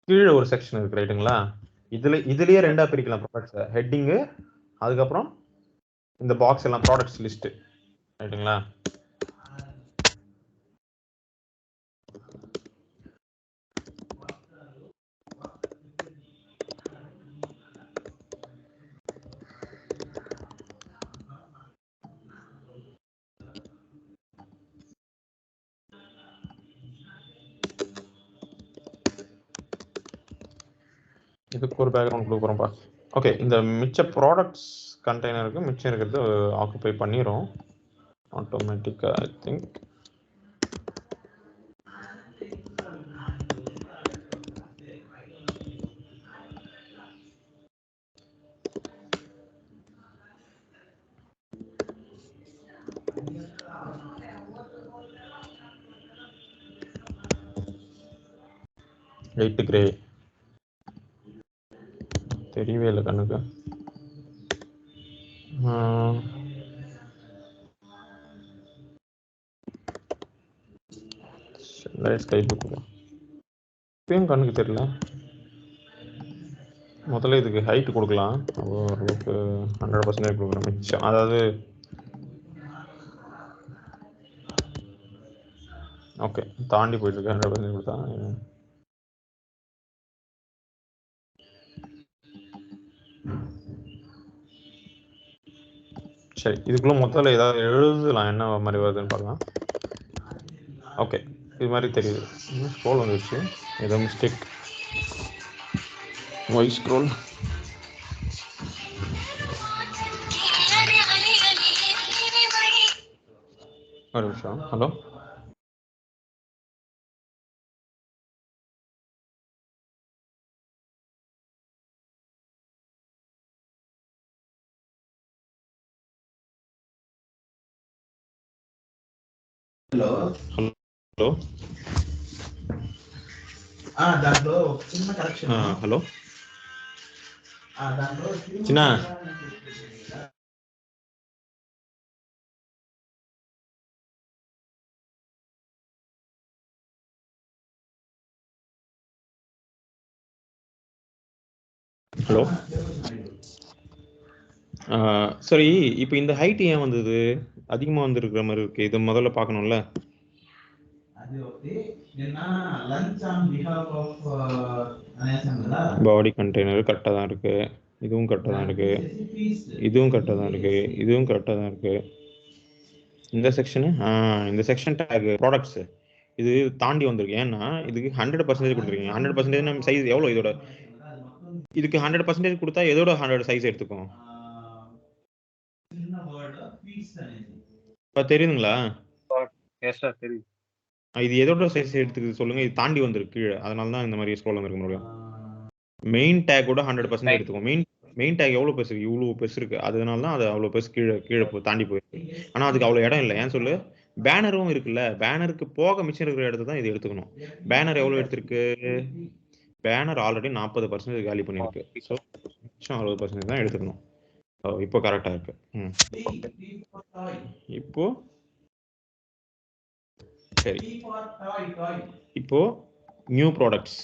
கீழே ஒரு செக்ஷன் இருக்கு, ரைட்டுங்களா? இதுலயே ரெண்டா பிரிக்கலாம் ப்ராடக்ட்ஸ், ஹெட்டிங்கு, அதுக்கப்புறம் இந்த பாக்ஸ் எல்லாம் ப்ராடக்ட்ஸ் லிஸ்ட், ரைட்டுங்களா? இதுக்கு ஒரு பேக்ரவுண்ட் கொடுக்குறோம்ப்பா. ஓகே, இந்த மிச்ச ப்ராடக்ட்ஸ் கண்டெய்னருக்கு மிச்சம் இருக்கிறது ஆக்குபை பண்ணிடும் ஆட்டோமேட்டிக்கா, ஐ திங்க். லைட் கிரே தெரியவே இல்லை கண்ணுக்கு. லைட் ஸ்கை ப்ளூ இப்பயும் கண்ணுக்கு தெரியல. முதல்ல இதுக்கு ஹைட் கொடுக்கலாம், ஓரளவுக்கு 100% கொடுக்குறேன் மிச்சம், அதாவது ஓகே தாண்டி போயிட்டு இருக்கு 100% கொடுத்தா. சரி, இதுக்குள்ள மொத்தத்தில் ஏதாவது எழுதலாம், என்ன மாதிரி வருதுன்னு பார்க்கலாம். ஓகே, இது மாதிரி தெரியுது. ஸ்க்ரோல் வந்துருச்சு, ஏதோ மிஸ்டேக். Y scroll. ஒரு நிமிஷம். ஹலோ, హలో ஹலோ దాంట్లో చిన్న కరెక్షన్. హలో దాంట్లో చిన్న ஹலோ. சரி, இப்போ இந்த ஹைட் ஏன் வந்தது அதிகமாக வந்துருக்கிற மாதிரி இருக்கு? இதை முதல்ல பார்க்கணும்ல. பாடி கண்டெய்னர் கரெக்டாக தான் இருக்கு, இதுவும் கரெக்டாக தான் இருக்கு, இதுவும் கரெக்டாக தான் இருக்கு, இதுவும் கரெக்டாக தான் இருக்கு. இந்த செக்ஷனு இந்த செக்ஷன் டேக் ப்ராடக்ட்ஸ் இது தாண்டி வந்திருக்கு. ஏன்னா இதுக்கு 100% கொடுத்துருக்கீங்க. 100% நம்ம சைஸ் எவ்வளோ இதோட? இதுக்கு 100% கொடுத்தா எதோட 100 சைஸ் எடுத்துக்கும்? தெரியுதுங்களா? இது எதோட சைஸ் எடுத்துக்குது சொல்லுங்க. இது தாண்டி வந்திருக்கு கீழே, அதனால தான் இந்த மாதிரி ஸ்க்ரோல் வந்திருக்க முடியும். மெயின் டேக்கோட 100% எடுத்துக்கும். மெயின் டேக் எவ்வளோ பெருசு இருக்கு? இவ்வளோ பெருசு இருக்கு, அதனால தான் அது அவ்வளோ பெருசு கீழே தாண்டி போயிருக்கு. ஆனால் அதுக்கு அவ்வளோ இடம் இல்லை. ஏன் சொல்லு? பேனரும் இருக்குல்ல, பேனருக்கு போக மிச்சம் இருக்கிற இடத்த தான் இது எடுத்துக்கணும். பேனர் எவ்வளோ எடுத்திருக்கு? பேனர் ஆல்ரெடி 40% காலி பண்ணிருக்கு. ஸோ மிச்சம் 60% தான் எடுத்துக்கணும். இப்போ கரெக்டாக இருக்கு. இப்போ சரி, இப்போ நியூ ப்ராடக்ட்ஸ்.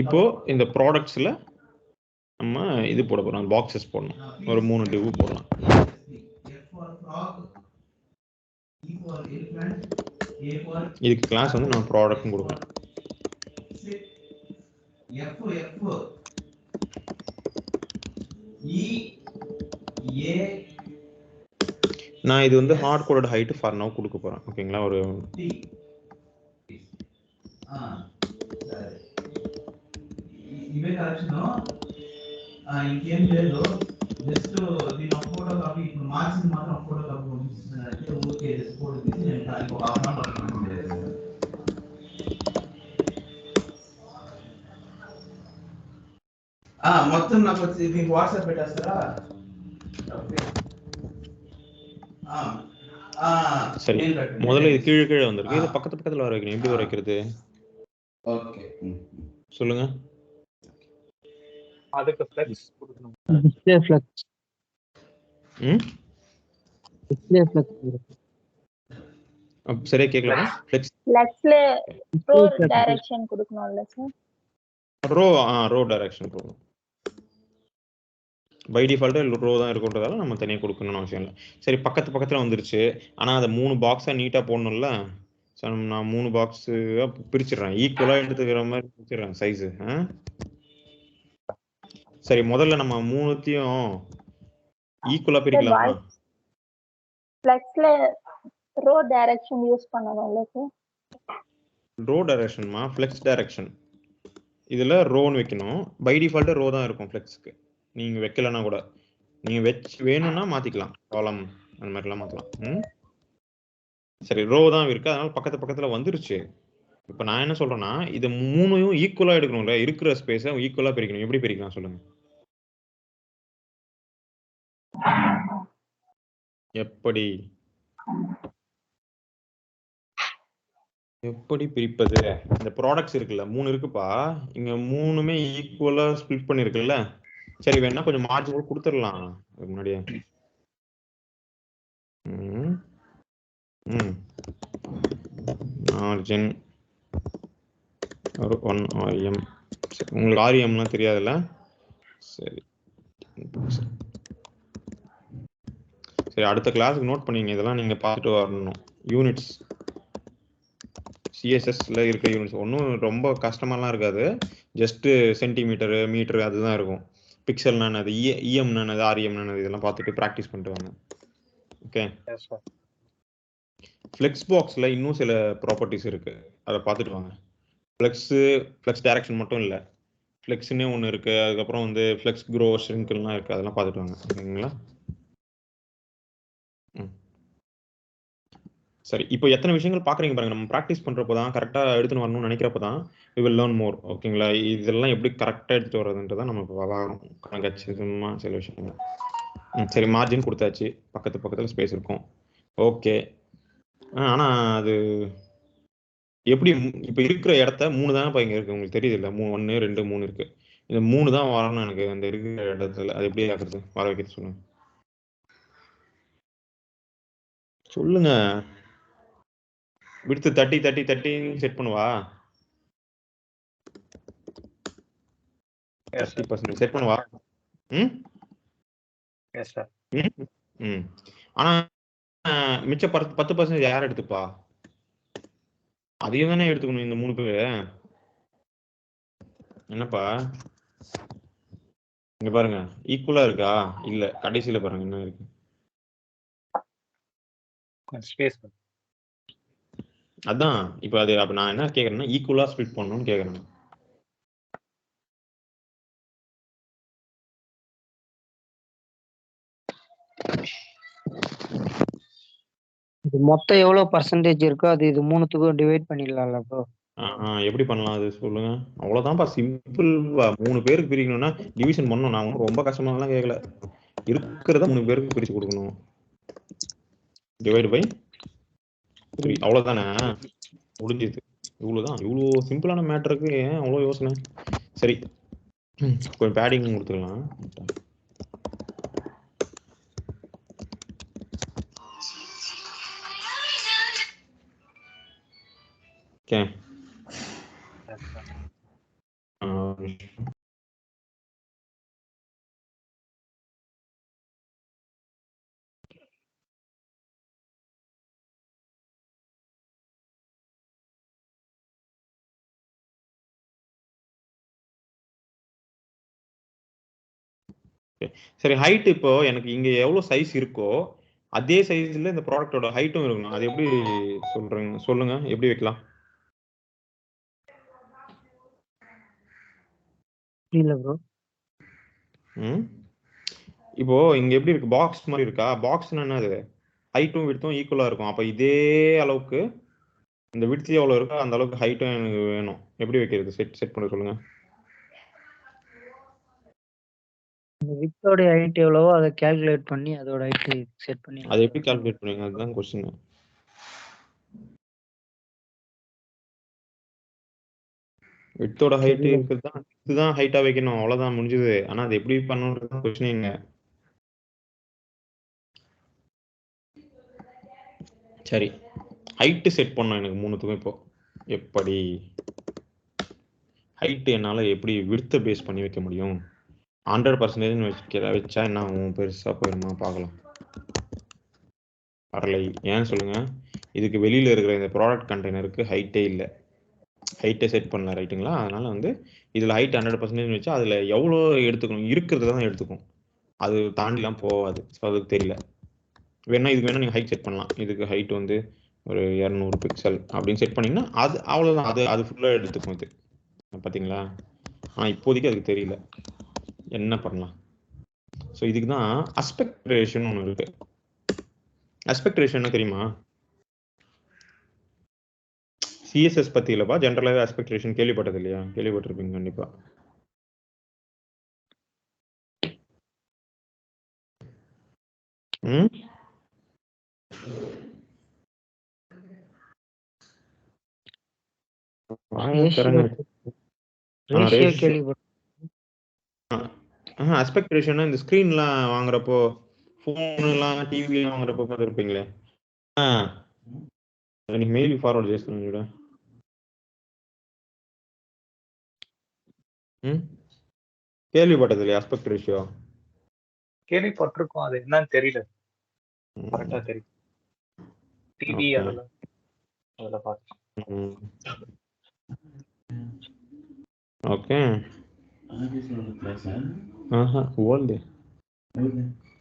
இப்போ இந்த ப்ராடக்ட்ஸ்ல நம்ம இது போட போறோம், பாக்ஸஸ் போடணும். ஒரு 3 டிவ் போடலாம். A4 இதுக்கு கிளாஸ் வந்து நான் ப்ராடக்ட்னு கொடுக்குறேன். F E A நான் இது வந்து hard coded height for now கொடுக்க போறேன். ஓகேங்களா? ஒரு T సరే ఇవే కరెక్షన్ ఇంకేం లేదు జస్ట్ దీని ఫోటో కాపీ ఇప్పుడు మార్చింది మాత్రం ఫోటో కాపీ పంపిస్తున్నారంటే ఊరికే ఫోటో తీసి నేను దానికి ఒక హాఫ్ అన్ అవర్ మొత్తం నాకు వచ్చి మీకు వాట్సాప్ పెట్టేస్తారా? சரி, முதல்ல இது கீழே கீழே வந்திருக்கு. இது பக்கத்து பக்கத்துல வர வைக்கணும். எப்படி வர வைக்கிறது? ஓகே சொல்லுங்க. அதுக்கு ஃப்ளெக்ஸ் கொடுக்கணும். டிஸ்ப்ளே ஃப்ளெக்ஸ் சரியா கேட்கல. ஃப்ளெக்ஸ் ஃப்ளெக்ஸ்ல ரோ டைரக்ஷன் கொடுக்கணும்ல சார்? ரோ டைரக்ஷன் கொடுக்கணும். பை டிஃபால்ட்டாக ரோ தான் இருக்குன்றதால நம்ம தனியாக கொடுக்கணும்னு அவசியம் இல்லை. சரி, பக்கத்து பக்கத்தில் வந்துருச்சு. ஆனால் அதை 3 பாக்ஸாக நீட்டாக போடணும்ல. ஸோ நான் 3 பாக்ஸாக பிரிச்சிடுறேன். ஈக்குவலாக எடுத்துக்கிற மாதிரி பிரிச்சிடுறேன் சைஸு. சரி, முதல்ல நம்ம 3த்தையும் ஈக்குவலாக பிரிக்கலாமா? ஃப்ளெக்ஸ்ல ரோ டைரக்ஷன் யூஸ் பண்ணணும்ல சார்? ரோ டைரக்ஷன்மா, ஃப்ளெக்ஸ் டைரக்ஷன். இதில் ரோன்னு வைக்கணும். பை டிஃபால்ட்டாக ரோ தான் இருக்கும் ஃப்ளெக்ஸுக்கு. நீங்கள் வைக்கலன்னா கூட நீங்கள் வேணும்னா மாற்றிக்கலாம். காலம் அந்த மாதிரிலாம் மாற்றலாம். சரி, ரோ தான் இருக்குது. அதனால பக்கத்து பக்கத்தில் வந்துருச்சு. இப்போ நான் என்ன சொல்கிறேன்னா, இது 3யும் ஈக்குவலாக எடுக்கணும்ல. இருக்கிற ஸ்பேஸை ஈக்குவலாக பிரிக்கணும். எப்படி பிரிக்கலாம் சொல்லுங்கள்? எப்படி பிரிப்பது? இந்த ப்ராடக்ட்ஸ் இருக்குல்ல, 3 இருக்குப்பா. இங்க 3மே ஈக்குவலா ஸ்ப்ளிட் பண்ணிருக்குல்ல. சரி, வேணா கொஞ்சம் மார்ஜின் கூட கொடுத்துடலாம் முன்னாடியே. மார்ஜின் ஒரு 1 RM. உங்களுக்கு RMலாம் தெரியாதுல்ல? சரி சரி, அடுத்த கிளாஸுக்கு நோட் பண்ணீங்க. இதெல்லாம் நீங்க பார்த்துட்டு வரணும். யூனிட்ஸ் சிஎஸ்எஸ்ல இருக்க யூனிட்ஸ் ஒன்றும் ரொம்ப கஷ்டமாலாம் இருக்காது. ஜஸ்ட் சென்டிமீட்டரு, மீட்டரு அதுதான் இருக்கும். பிக்சல்னா என்னது, இஎம்னா என்னது, ஆர்எம்னா என்னது, இதெல்லாம் பார்த்துட்டு ப்ராக்டிஸ் பண்ணிட்டு வாங்க. ஓகே. ஃப்ளெக்ஸ் பாக்ஸில் இன்னும் சில ப்ராப்பர்ட்டிஸ் இருக்கு, அதை பார்த்துட்டு வாங்க. ஃப்ளெக்ஸ் டைரக்ஷன் மட்டும் இல்லை, ஃப்ளெக்ஸ்னே ஒன்று இருக்கு. அதுக்கப்புறம் வந்து ஃப்ளெக்ஸ் க்ரோ ஷ்ரிங்க்லாம் இருக்கு. அதெல்லாம் பார்த்துட்டு வாங்க. ஓகேங்களா? சரி, இப்போ எத்தனை விஷயங்கள் பார்க்குறீங்க பாருங்க. நம்ம ப்ராக்டிஸ் பண்ணுறப்போ தான், கரெக்டாக எடுத்துன்னு வரணும்னு நினைக்கிறப்ப தான் வி வில் லேர்ன் மோர். ஓகேங்களா? இதெல்லாம் எப்படி கரெக்டாக எடுத்துகிட்டு வர்றதுன்றதான் நம்ம இப்போ பார்க்கணும். கச்சிதமா சில விஷயங்கள். சரி, மார்ஜின் கொடுத்தாச்சு. பக்கத்தில் ஸ்பேஸ் இருக்கும். ஓகே. ஆனால் அது எப்படி இப்போ இருக்கிற இடத்த 3 தானே இப்போ இங்கே இருக்குது. உங்களுக்கு தெரியுது இல்லை? 1 2 3 இருக்குது. இந்த 3 தான் வரணும் எனக்கு அந்த இருக்கிற இடத்துல. அது எப்படி ஆக்குறது, வர வைக்கிறது சொல்லுங்க. விடுத்து 30 செட் பண்ணுவா. 30% செட் பண்ணுவா. ஆனா மிச்ச 10% யார் எடுத்துப்பா? அதையும் தானே எடுத்துக்கணும் இந்த 3 பேரு. என்னப்பா இங்க பாருங்க, ஈக்குவலா இருக்கா? இல்ல, கடைசியில பாருங்க என்ன இருக்கு. ஸ்பேஸ். அதான் இப்போ அது. அப்ப நான் என்ன கேக்குறேன்னா, ஈக்குவலா ஸ்ப்ளிட் பண்ணணும்னு கேக்குறேன். இது மொத்தம் எவ்வளவு பர்சன்டேஜ் இருக்கோ அது இது 3த்துக்கும் டிவைட் பண்ணிடலாம்ல ப்ரோ? எப்படி பண்ணலாம் அது சொல்லுங்க. அவ்வளவுதான்ப்பா, சிம்பிள். 3 பேருக்கு பிரிக்கணும்னா டிவிஷன் பண்ணணும். நான் ஒன்றும் ரொம்ப கஷ்டமாலாம் கேட்கல. இருக்கிறத 3 பேருக்கு பிரிச்சு கொடுக்கணும். Divide by 3. அவ்வளவுதானே, முடிஞ்சது. இவ்வளவுதான். இவ்வளோ சிம்பிளான மேட்டருக்கு ஏன் அவ்வளோ யோசனை? சரி, கொஞ்சம் பேடிங் கொடுத்துக்கலாம். ஓகே. சரி, ஹைட் இப்போ எனக்கு இங்க எவ்வளவு சைஸ் இருக்கோ அதே சைஸ்ல இந்த ப்ராடக்ட்டோட ஹைட்டும் இருக்கணும். அது எப்படி சொல்றீங்க? சொல்லுங்க, எப்படி வைக்கலாம்? புரியல ப்ரோ. ம் இப்போ இங்க எப்படி இருக்கு? பாக்ஸ் மாதிரி இருக்கா? பாக்ஸ்னா என்னது? ஹைட்டும் விட்த்தும் ஈக்குவலா இருக்கும். அப்ப இதே அளவுக்கு இந்த விட்த் எவ்வளவு இருக்கோ அந்த அளவுக்கு ஹைட்டும் எனக்கு வேணும். எப்படி வைக்கிறது? செட் பண்ண சொல்லுங்க. இந்த வித்தோட ஹைட் எவ்வளவோ அதை கால்குலேட் பண்ணி அதோட ஹைட் செட் பண்ணி அதை எப்படி கால்குலேட் பண்ணுவீங்க? அதுதான் கொஸ்டின். வித்தோட ஹைட் இருக்குதான், இதுதான் ஹைட்டா வைக்கணும், அவ்வளவுதான் முடிஞ்சது. ஆனா அது எப்படி பண்ணணும்ன்றது கொஸ்டின். சரி, ஹைட் செட் பண்ணோம் எனக்கு மூணுத்துக்கும். இப்போ எப்படி ஹைட் என்னால எப்படி விட்த்தை பேஸ் பண்ணி வைக்க முடியும்? 100% வச்சா என்ன ஆகும்? பெருசா போயிருமா? பார்க்கலாம். வரலை. ஏன் சொல்லுங்க? இதுக்கு வெளியில இருக்கிற இந்த ப்ராடக்ட் கண்டெய்னருக்கு ஹைட்டே இல்லை, ஹைட்டை செட் பண்ணல, ரைட்டுங்களா? அதனால வந்து இதுல ஹைட் 100% வச்சா அதுல எவ்வளோ எடுத்துக்கணும்? இருக்கிறது தான் எடுத்துக்கும், அது தாண்டிலாம் போகாது. ஸோ அதுக்கு தெரியல. வேணா இதுக்கு வேணா நீங்க ஹைட் செட் பண்ணலாம். இதுக்கு ஹைட் வந்து ஒரு 200 பிக்சல் அப்படின்னு செட் பண்ணீங்கன்னா அது அவ்வளவுதான், அது ஃபுல்லா எடுத்துக்கும் இது. பாத்தீங்களா? ஆனா இப்போதைக்கு அதுக்கு தெரியல, என்ன பண்ணலாம்? ஸோ இதுக்கு தான் அஸ்பெக்ட் ரேஷியோன்னு ஒன்று இருக்கு. அஸ்பெக்ட் ரேஷியோ என்ன தெரியுமா? சிஎஸ்எஸ் பத்தி இல்லப்பா, ஜென்ரலாகவே அஸ்பெக்ட் ரேஷியோ கேள்விப்பட்டது இல்லையா? கேள்விப்பட்டிருப்பீங்க கண்டிப்பா. ம் ரேஷியோ கேள்விப்பட்டேன். அஸ்பெக்ட் ரேஷியோனா இந்த ஸ்கிரீன்லாம் வாங்குறப்போ, ஃபோன்லாம் டிவிலாம் வாங்குறப்போ பார்த்துருப்பீங்களே. எனக்கு மெயில் ஃபார்வர்ட் చేస్తున్నాను. கேள்விப்பட்டது இல்லையா அஸ்பெக்ட் ரேஷியோ? கேள்விப்பட்டிருக்கோம், அது என்னன்னு தெரியல, கரெக்டா தெரியும். டிவி அதெல்லாம் பார்த்தேன். ఓకే. ఆహా ఓల్డ్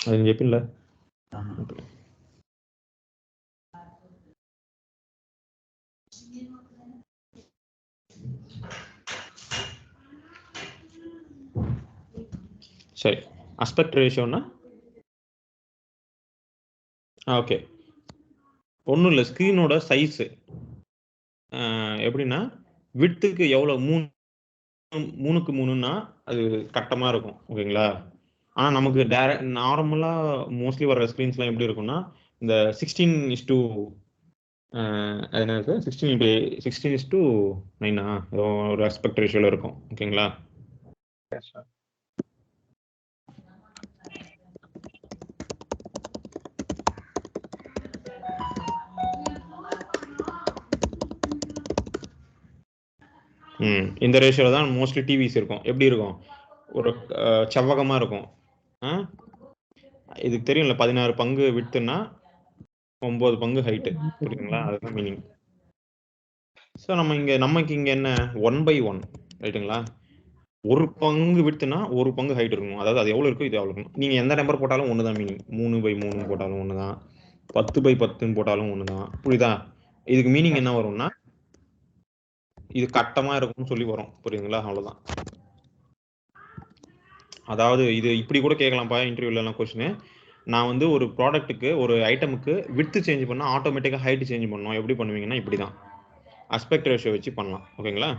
అది చెప్పిందా? சரி, அஸ்பெக்ட் ரேஷியோனா ஓகே, ஒன்றும் இல்லை, ஸ்க்ரீனோட சைஸு எப்படின்னா விட்த்துக்கு எவ்வளோ 3க்கு 3ன்னா அது கட்டமாக இருக்கும், ஓகேங்களா? ஆனால் நமக்கு நார்மலாக மோஸ்ட்லி வர ஸ்க்ரீன்ஸ்லாம் எப்படி இருக்கும்னா இந்த 16:2 அது என்ன இருக்குது, 16:9 ஒரு அஸ்பெக்ட் ரேஷியோவில் இருக்கும், ஓகேங்களா? இந்த ரேஷியோவில் தான் மோஸ்ட்லி டிவிஸ் இருக்கும். எப்படி இருக்கும்? ஒரு செவ்வகமாக இருக்கும். இதுக்கு தெரியும்ல, 16 பங்கு விட்த்துன்னா 9 பங்கு ஹைட்டு, புரியுதுங்களா? அதுதான் மீனிங். ஸோ நமக்கு இங்கே என்ன 1/1, ரைட்டுங்களா? ஒரு பங்கு விட்த்துனா ஒரு பங்கு ஹைட் இருக்கணும். அதாவது அது எவ்வளோ இருக்கோ இது எவ்வளோ இருக்கணும். நீங்கள் எந்த நம்பர் போட்டாலும் ஒன்று தான் மீனிங். 3/3 போட்டாலும் ஒன்று தான், 10/10 போட்டாலும் ஒன்று தான், புரியுதா? இதுக்கு மீனிங் என்ன வரும்னா இது கட்டமாக இருக்கும்னு சொல்லி வரும், புரியுதுங்களா? அவ்வளோதான். அதாவது இது இப்படி கூட கேட்கலாம்ப்பா இன்டர்வியூலலாம் கொஸ்டின். நான் வந்து ஒரு ப்ராடக்ட்டுக்கு ஒரு ஐட்டமுக்கு விட்த்து சேஞ்ச் பண்ணால் ஆட்டோமேட்டிக்காக ஹைட் சேஞ்ச் பண்ணணும். எப்படி பண்ணுவீங்கன்னா இப்படி தான் அஸ்பெக்ட் ரேஷியோ வச்சு பண்ணலாம், ஓகேங்களா?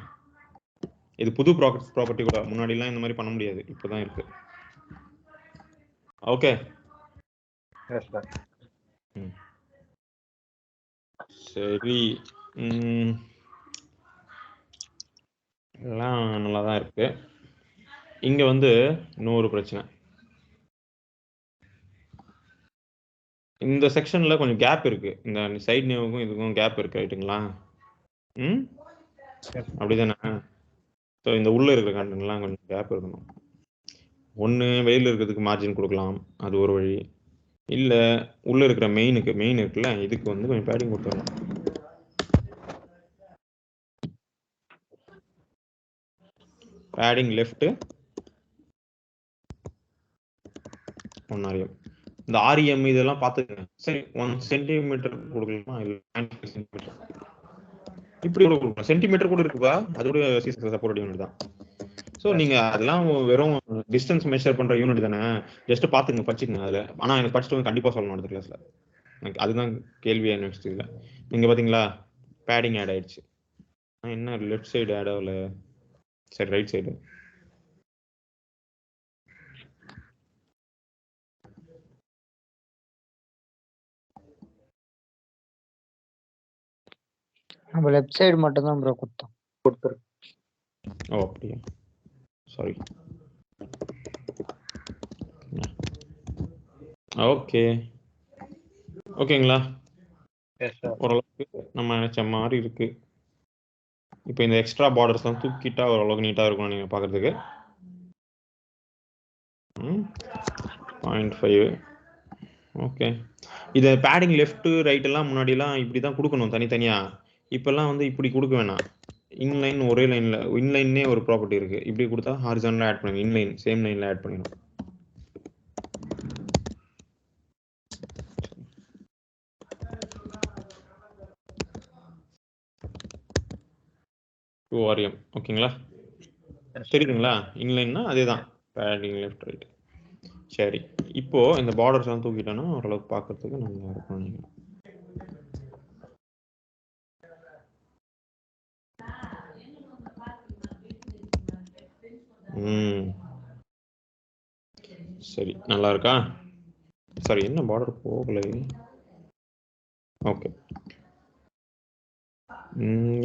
இது புது ப்ராப்பர்ட்டி கூட, முன்னாடிலாம் இந்த மாதிரி பண்ண முடியாது, இப்போதான் இருக்கு. ஓகே, சரி. எல்லாம் நல்லா தான் இருக்கு. இங்க வந்து இன்னொரு பிரச்சனை, இந்த செக்ஷன்ல கொஞ்சம் கேப் இருக்கு. இந்த சைட் நேவுக்கும் இதுக்கும் கேப் இருக்கு, ரைட்டுங்களா? அப்படிதானே? ஸோ இந்த உள்ள இருக்கிற கண்டென்ட்லாம் கொஞ்சம் கேப் இருக்கணும். ஒன்று வெளியில் இருக்கிறதுக்கு மார்ஜின் கொடுக்கலாம், அது ஒரு வழி. இல்லை உள்ள இருக்கிற மெயின் இருக்குல்ல, இதுக்கு வந்து கொஞ்சம் பேடிங் கொடுத்துடலாம். Padding left, 1 REM. இந்த REM இதெல்லாம் பார்த்துக்கங்க. சரி 1 சென்டிமீட்டர் கொடுக்கலாமா இல்லை 95 சென்டிமீட்டர் இப்படி கூட கொடுக்கலாம். சென்டிமீட்டர் கூட இருக்குப்பா, அதோட சிஎஸ்எஸ் சப்போர்ட் யூனிட் தான். ஸோ நீங்க அதெல்லாம் வெறும் டிஸ்டன்ஸ் மெஷர் பண்ற யூனிட் தானே, ஜஸ்ட் பாத்துங்க படிச்சுக்கங்க அதுல. ஆனா எனக்கு படிச்சுட்டு கண்டிப்பா சொல்லணும் அடுத்த கிளாஸ்ல. எனக்கு அதுதான் கேள்வி நெக்ஸ்ட் இல்லை. நீங்க பாத்தீங்களா பேடிங் ஆட் ஆயிடுச்சு. என்ன லெஃப்ட் சைடு ஆட் ஆகல, சரி ரைட் சைடு. நம்ம லெஃப்ட் சைடு மட்டும் தான் ப்ரோ கொடுத்தோம். ஓ அப்படியா, சாரி. ஓகே ஓகேங்களா, ஓரளவுக்கு நம்ம நினைச்ச மாதிரி இருக்கு. இப்போ இந்த எக்ஸ்ட்ரா பார்டர்ஸ்லாம் தூக்கிட்டா ஓரளவுக்கு நீட்டாக இருக்கும் நீங்கள் பார்க்குறதுக்கு. 0.5. ஓகே, இதை பேடிங் லெஃப்ட் ரைட் எல்லாம் முன்னாடிலாம் இப்படி தான் கொடுக்கணும் தனித்தனியாக. இப்போல்லாம் வந்து இப்படி கொடுக்க வேணாம், இன்லைன் ஒரே லைனில். இன்லைன்னே ஒரு ப்ராப்பர்ட்டி இருக்குது, இப்படி கொடுத்தா ஹாரிசான்டலாக ஆட் பண்ணுங்க, இன்லைன் சேம் லைனில் ஆட் பண்ணிடணும். REM ஓகேங்களா, தெரியுதுங்களா? இன்லைன்னா அதே தான் பேடிங் லெஃப்ட் ரைட். சரி, இப்போ இந்த பார்டர்ஸ் எல்லாம் தூக்கிட்டோன்னா ஓரளவுக்கு பார்க்கறதுக்கு நல்லா இருக்கும். நீங்கள் சரி நல்லா இருக்கா? சரி, என்ன பார்டர் போகலை? ஓகே,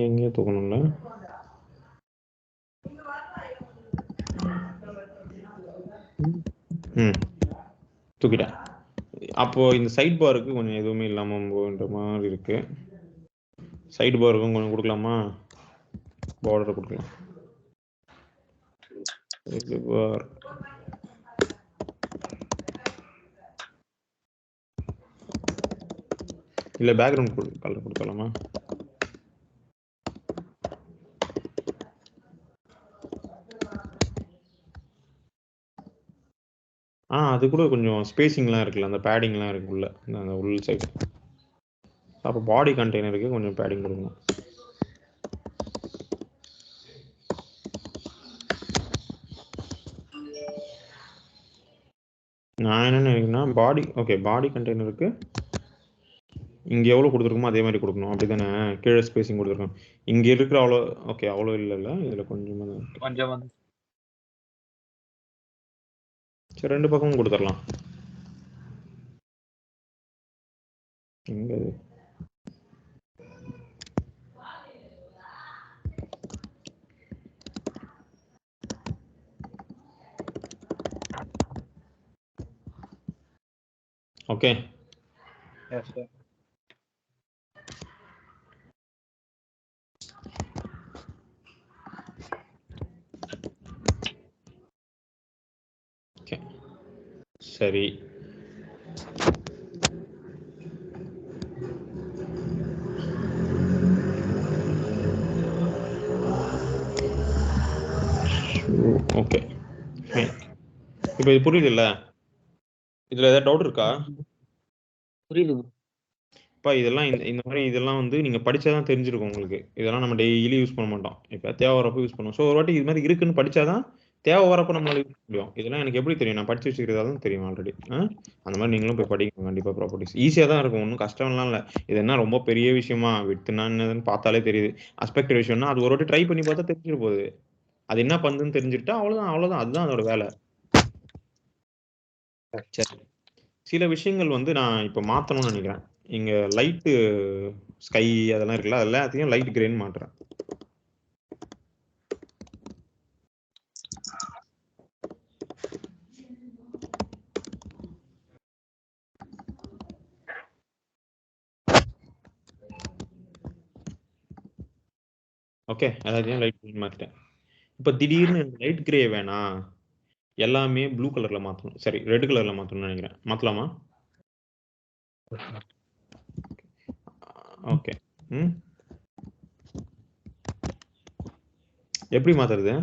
எங்கேயும் தூக்கணும்ல. தூக்கிட்டேன். அப்போ இந்த சைட் பாருக்கு கொஞ்சம் எதுவுமே இல்லாமல் போகின்ற மாதிரி இருக்கு. சைடு பாருக்கும் கொஞ்சம் கொடுக்கலாமா, பார்டர் கொடுக்கலாம். சைடு பார் இல்லை பேக்ரவுண்ட் கலர் கொடுக்கலாமா? அது கூட கொஞ்சம் ஸ்பேசிங்லாம் இருக்குல்ல, அந்த பேடிங்லாம் இருக்குல்ல அந்த உள் சைடு. அப்போ பாடி கண்டெய்னருக்கு கொஞ்சம் பேடிங் கொடுக்கணும். நான் என்ன நினைக்கிறேன்னா பாடி, ஓகே பாடி கண்டெய்னருக்கு இங்கே எவ்வளோ கொடுத்துருக்கோமோ அதே மாதிரி கொடுக்கணும், அப்படி தானே? கீழே ஸ்பேசிங் கொடுத்துருக்கோம், இங்கே இருக்கிற அவ்வளோ. ஓகே, அவ்வளோ இல்லைல்ல, இதில் கொஞ்சம். சரி, 2 பக்கமும் கொடுத்துடலாம். எங்க ஓகே. சரி, ஓகே இப்போ இது புரியுதுல்ல? இதுல ஏதாவது டவுட் இருக்கா? புரியுது. இப்போ இதெல்லாம் இந்த மாதிரி இதெல்லாம் வந்து நீங்க படிச்சாதான் தெரிஞ்சிருக்கும் உங்களுக்கு. இதெல்லாம் நம்ம டெய்லி யூஸ் பண்ண மாட்டோம், இப்போ தேவை வரப்போ யூஸ் பண்ணுவோம். ஸோ ஒரு வாட்டி இது மாதிரி இருக்குன்னு படிச்சாதான் தேவை வரப்போ நம்மளால யூஸ் பண்ண முடியும். இதெல்லாம் எனக்கு எப்படி தெரியும்? நான் படிச்சு வச்சுக்கிறதா தான் தெரியும் ஆல்ரெடி. அந்த மாதிரி நீங்களும் போய் படிக்கணும் கண்டிப்பா. ப்ராப்பர்ட்டிஸ் ஈஸியாக தான் இருக்கும், ஒன்றும் கஷ்டம்லாம் இல்லை. இது என்ன ரொம்ப பெரிய விஷயமா? விட்டுனா என்னதுன்னு பார்த்தாலே தெரியுது. அஸ்பெக்ட் விஷயம்னா அது ஒரு வாட்டி ட்ரை பண்ணி பார்த்தா தெரிஞ்சிட போகுது. அது என்ன பண்ணுன்னு தெரிஞ்சுட்டா அவ்வளவுதான். அதுதான் அதோட வேலை. சரி, சில விஷயங்கள் வந்து நான் இப்போ மாற்றணும்னு நினைக்கிறேன். இங்க லைட்டு ஸ்கை அதெல்லாம் இருக்குல்ல, எல்லாத்தையும் லைட் கிரேன்னு மாற்றுறேன். ஓகே, எல்லாத்தையும் லைட் கிரேன் மாற்றிட்டேன். இப்போ திடீர்னு லைட் கிரே வேணாம், எல்லாமே ப்ளூ கலர்ல மாற்றணும், சரி ரெட் கலர்ல மாற்றணும்னு நினைக்கிறேன். மாற்றலாமா? ஓகே. எப்படி மாத்துறது?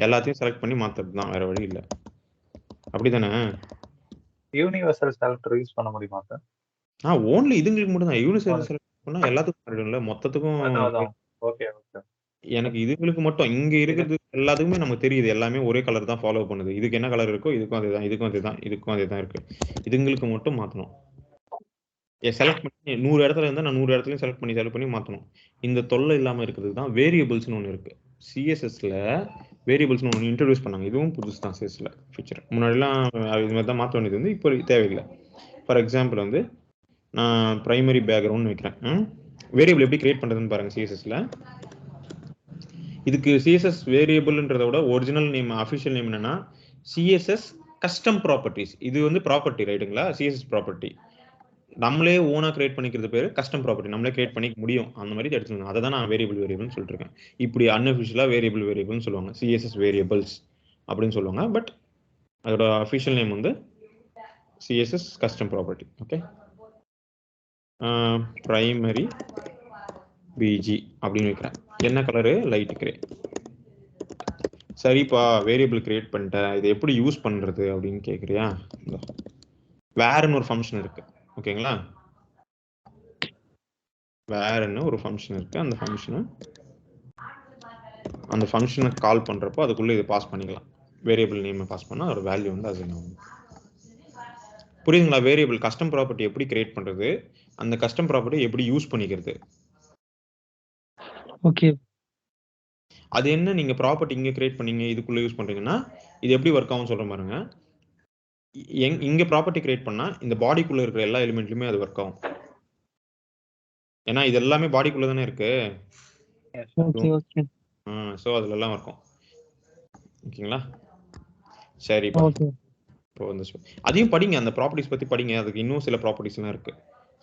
எல்லாத்தையும் செலக்ட் பண்ணி மாத்துறது தான், வேற வழி இல்லை. அப்படிதானே? யூனிவர்சல் செலக்டர் யூஸ் பண்ண முடியுமா சார்? ஓன்லி இதுங்களுக்கு மட்டும் தான். யூனிவர்சல் செலக்ட் பண்ணா எல்லாத்துக்கும் மாறிடும்ல, மொத்தத்துக்கும். அதான். Okay okay. எனக்கு இதுங்களுக்கு மட்டும் இங்க இருக்கிறது எல்லாத்துக்குமே நமக்கு தெரியுது, எல்லாமே ஒரே கலர் தான் ஃபாலோ பண்ணுது. இதுக்கு என்ன கலர் இருக்கோ இதுக்கும் அதேதான், இதுக்கும் அதேதான், இதுக்கும் அதேதான் இருக்கு. இதுங்களுக்கு மட்டும் மாத்தணும். செலக்ட் பண்ணி 100 இடத்துல இருந்தா நான் 100 இடத்துலயும் செலக்ட் பண்ணி மாத்தணும். இந்த தொல்லை இல்லாம இருக்கிறது தான் வேரியபிள்ஸ்னு ஒன்று இருக்கு. சிஎஸ்எஸ்ல வேரியபிள்ஸ்னு ஒன்று இன்ட்ரடியூஸ் பண்ணாங்க. இதுவும் புதுசு தான் சிஎஸ்ல ஃபீச்சர். முன்னாடிலாம் இது மாதிரி தான் மாற்ற வேண்டியது வந்து இப்போ தேவையில்லை. ஃபார் எக்ஸாம்பிள் வந்து நான் பிரைமரி பேக்ரவுண்ட் வைக்கிறேன். வேரியபிள் எப்படி கிரியேட் பண்றதுன்னு பாருங்க சிஎஸ்எஸ்ல. இதுக்கு சிஎஸ்எஸ் வேரியபிள்ன்றத விட ஒரிஜினல் நேம் அஃபிஷியல் நேம் என்னன்னா சிஎஸ்எஸ் கஸ்டம் ப்ராப்பர்ட்டிஸ். இது வந்து ப்ராப்பர்ட்டி ரைட்டுங்களா, சிஎஸ்எஸ் ப்ராப்பர்ட்டி. நம்மளே ஓனா கிரியேட் பண்ணிக்கிறது பேரு கஸ்டம் ப்ராப்பர்ட்டி. நம்மளே கிரியேட் பண்ணிக்க முடியும், அந்த மாதிரி எடுத்துக்கணும். அதை தான் நான் வேரியபிள்னு சொல்லிட்டு இருக்கேன். இப்படி அன்அஃபிஷியலா வேரியபிள்னு சொல்லுவாங்க, சிஎஸ்எஸ் வேரியபிள்ஸ் அப்படின்னு சொல்லுவாங்க. பட் அதோட அஃபிஷியல் நேம் வந்து CSS custom property. Okay, primary BG அப்படின்னு வைக்கிறேன். என்ன கலரு? Light grey. சரிப்பா, வேரியபிள் கிரியேட் பண்ணிட்டேன், இதை எப்படி யூஸ் பண்றது அப்படின்னு கேட்குறியா? வேர்னு ஒரு ஃபங்க்ஷன் இருக்கு, ஓகேங்களா? வேர்னு ஒரு ஃபங்க்ஷன் இருக்கு. அந்த ஃபங்க்ஷனை கால் பண்றப்போ அதுக்குள்ள இதை பாஸ் பண்ணிக்கலாம். வேரியபிள் நேம் பாஸ் பண்ணா அதோட வேல்யூ வந்து அது என்ன. புரியுதுங்களா? வேரியபிள் கஸ்டம் ப்ராப்பர்ட்டி எப்படி கிரியேட் பண்றது, அந்த கஸ்டம் ப்ராப்பர்ட்டி எப்படி யூஸ் பண்ணிக்கிறது. ஓகே. அது என்ன, நீங்க ப்ராப்பர்ட்டி இங்க கிரியேட் பண்ணீங்க, இதுக்குள்ள யூஸ் பண்றீங்கன்னா இது எப்படி ஒர்க் ஆகும் சொல்ற பாருங்க. இங்க ப்ராப்பர்ட்டி கிரியேட் பண்ணா இந்த பாடிக்குள்ள இருக்கிற எல்லா எலிமெண்ட்லயுமே அது ஒர்க் ஆகும். ஏன்னா இது எல்லாமே பாடிக்குள்ள தானே இருக்கு. Okay okay. சோ அதுல எல்லாம் இருக்கும். ஓகேங்களா? சரி, ஓகே. இப்போ வந்து அதையும் படிங்க, அந்த ப்ராப்பர்ட்டிஸ் பத்தி படிங்க. அதுக்கு இன்னும் சில ப்ராப்பர்ட்டிஸ் எல்லாம் இருக்கு,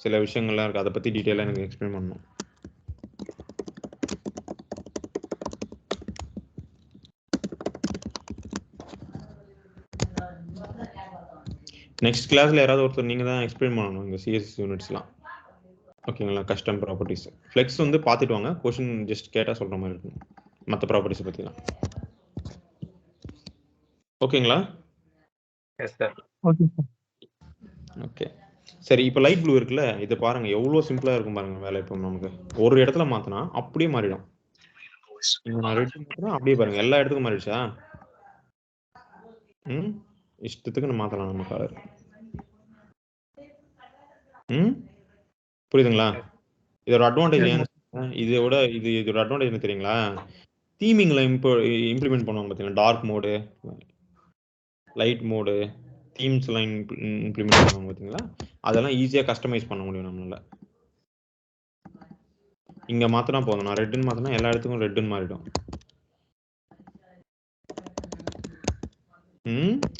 சில விஷயங்கள்லாம் இருக்கு. அதை பத்தி டீடைலா எனக்கு எக்ஸ்பிளைன் பண்ணணும். நெக்ஸ்ட் கிளாஸ்ல யாராவது ஒருத்தர் நீங்க தான் எக்ஸ்பிளைன் பண்ணணும் இந்த சிஎஸ்எஸ் யூனிட்ஸ்லாம். ஓகேங்களா? கஸ்டம் ப்ராப்பர்ட்டிஸ் ஃப்ளெக்ஸ் வந்து பார்த்துட்டு வாங்க, கொஸ்டின் ஜஸ்ட் கேட்டா சொல்ற மாதிரி இருக்கும் மற்ற ப்ராப்பர்ட்டிஸ் பத்திலாம். ஓகேங்களா? S sir. Okay sir. Okay சரி. இப்போ லைட் ப்ளூ இருக்குல்ல, இதை பாருங்க எவ்வளோ சிம்பிளா இருக்கும் பாருங்க வேலை. இப்போ நமக்கு ஒரு இடத்துல மாத்தினா அப்படியே மாறிடும். நான் ரெட் மாத்தினா அப்படியே பாருங்க எல்லா இடத்துக்கும் மாறிடுச்சா? இஷ்டத்துக்கு நம்ம மாத்தலாம் நம்ம கலர். புரியுதுங்களா? இதோட அட்வான்டேஜ் ஏன், இதோட அட்வான்டேஜ் என்ன தெரியுங்களா? தீமிங்ல இம்ப்ளிமெண்ட் பண்ணுவாங்க பார்த்தீங்கன்னா, dark mode, light mode, themes எல்லாம் இம்ப்ளிமெண்ட் பண்ணுவாங்க பார்த்தீங்களா, அதெல்லாம் ஈஸியா கஸ்டமைஸ் பண்ண முடியும் நம்மளால. இங்க மாத்தினா போதும், நான் ரெட்னு மாத்தினா எல்லா இடத்துக்கும் ரெட்னு மாறிடும்.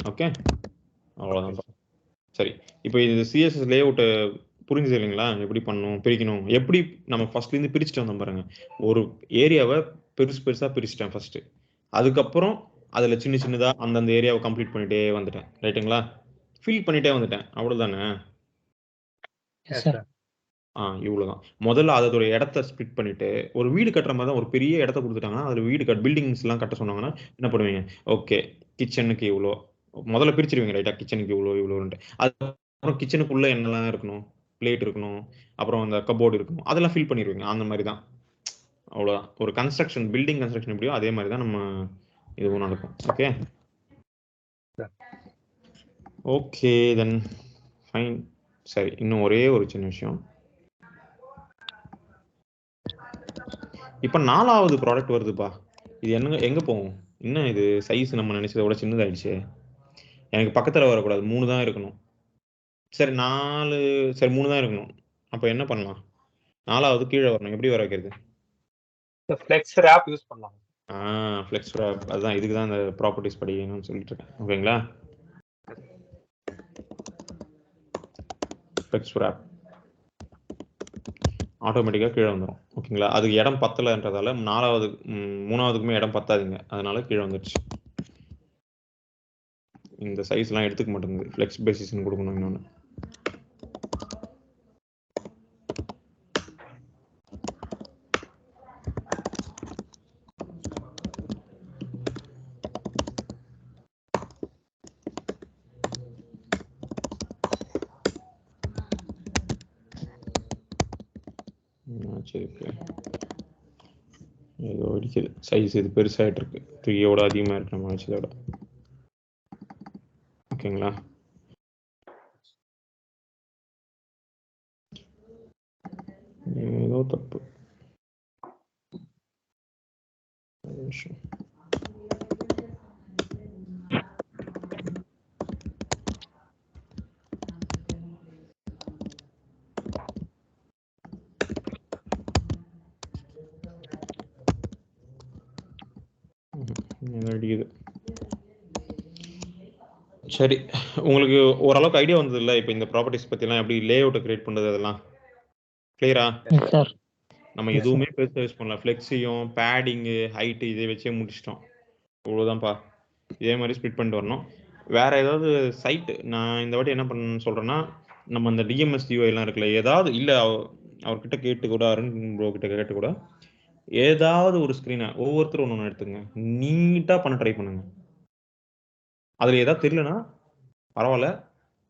ஓகே, அவ்வளவுதான். சரி, இப்போ இது சிஎஸ்எஸ் லேஅவுட் புரிஞ்சுது இல்லைங்களா? எப்படி பண்ணணும், பிரிக்கணும், எப்படி நம்ம ஃபர்ஸ்ட்ல இருந்து பிரிச்சுட்டு வந்தோம் பாருங்க. ஒரு ஏரியாவை பெருசா பிரிச்சுட்டேன் ஃபர்ஸ்ட். அதுக்கப்புறம் அதுல சின்ன சின்னதா அந்தந்த ஏரியாவை கம்ப்ளீட் பண்ணிட்டே வந்துட்டேன். ரைட்டுங்களா? ஃபில் பண்ணிட்டே வந்துட்டேன். அவ்வளவுதானே? இவ்வளவுதான். முதல்ல அதோட இடத்த ஸ்பிளிட் பண்ணிட்டு, ஒரு வீடு கட்டுற மாதிரி தான், ஒரு பெரிய இடத்த கொடுத்துட்டாங்கன்னா அதுல வீடு பில்டிங்ஸ் எல்லாம் கட்ட சொன்னாங்கன்னா என்ன பண்ணுவீங்க? ஓகே, கிச்சனுக்கு இவ்வளோ முதல்ல பிரிச்சிருவீங்க. ரைட்டா? கிச்சனுக்கு இவ்வளோன்ட்டு. அப்புறம் கிச்சனுக்குள்ள என்னெல்லாம் இருக்கணும், பிளேட் இருக்கணும், அப்புறம் அந்த கபோர்டு இருக்கணும், அதெல்லாம் ஃபில் பண்ணிடுவீங்க. அந்த மாதிரி தான், அவ்வளோதான். ஒரு கன்ஸ்ட்ரக்ஷன், பில்டிங் கன்ஸ்ட்ரக்ஷன் எப்படியோ அதே மாதிரி தான் நம்ம இதுவும் நடக்கும். Okay okay then fine. சரி, இன்னும் ஒரே ஒரு சின்ன விஷயம். இப்போ 4வது ப்ராடக்ட் வருதுப்பா. இது எங்க போகும்? இன்னும் இது சைஸ் நம்ம நினைச்சதை விட சின்னதாயிடுச்சு. எனக்கு பக்கத்துல வரக்கூடாது, 3 தான் இருக்கணும். சரி 4, சரி 3 தான் இருக்கணும். அப்போ என்ன பண்ணலாம்? 4வது கீழே வரணும். எப்படி வர வைக்கிறது? ஃப்ளெக்ஸ் ராப் யூஸ் பண்ணலாம். ஃப்ளெக்ஸ் ராப், அதுதான் இதுக்கு தான் அந்த ப்ராப்பர்ட்டிஸ் படிக்கணும்னு சொல்லிட்டு இருக்கேன். ஓகேங்களா? ஃப்ளெக்ஸ் ராப் ஆட்டோமேட்டிக்காக கீழே வந்துடும். ஓகேங்களா? அதுக்கு இடம் பத்தலைன்றதால 4வது 3வதுக்குமே இடம் பத்தாதுங்க, அதனால கீழே வந்துடுச்சு. இந்த சைஸ்லாம் எடுத்துக்க மாட்டேங்குது, ஃப்ளெக்ஸ் பேசிஸ்ன்னு கொடுக்கணும் இன்னொன்று. இதுக்கு ஏதோ அடிக்குது சைஸ் இது பெருசாகிட்டு இருக்கு 3 அதிகமாக இருக்கு நம்ம வச்சதோட. ஓகேங்களா? ஏதோ தப்பு. அடிக்குது. சரி, உங்களுக்கு ஓரளவுக்கு ஐடியா வந்தது இல்லை இப்போ இந்த ப்ராப்பர்ட்டிஸ் பற்றிலாம் எப்படி லே அவுட்டை கிரியேட் பண்ணுறது அதெல்லாம் கிளியரா? சார் நம்ம எதுவுமே பெருசாக யூஸ் பண்ணல. ஃப்ளெக்ஸியும் பேடிங்கு ஹைட்டு இதை வச்சே முடிச்சிட்டோம். இவ்வளோதான்ப்பா. இதே மாதிரி ஸ்ப்ளிட் பண்ணிட்டு வரணும். வேற ஏதாவது சைட்டு நான் இந்த வாட்டி என்ன பண்ணணும்னு சொல்கிறேன்னா, நம்ம அந்த டிஎம்எஸ் யூஐலாம் இருக்குல்ல, ஏதாவது இல்லை அவர்கிட்ட கேட்டு கூட அருண் ப்ரோ கிட்ட கேட்டு கூட ஏதாவது ஒரு ஸ்க்ரீனை ஒவ்வொருத்தரும் ஒன்று ஒன்று எடுத்துங்க, நீட்டாக பண்ண ட்ரை பண்ணுங்க. அதில் ஏதாவது தெரியலனா பரவாயில்ல,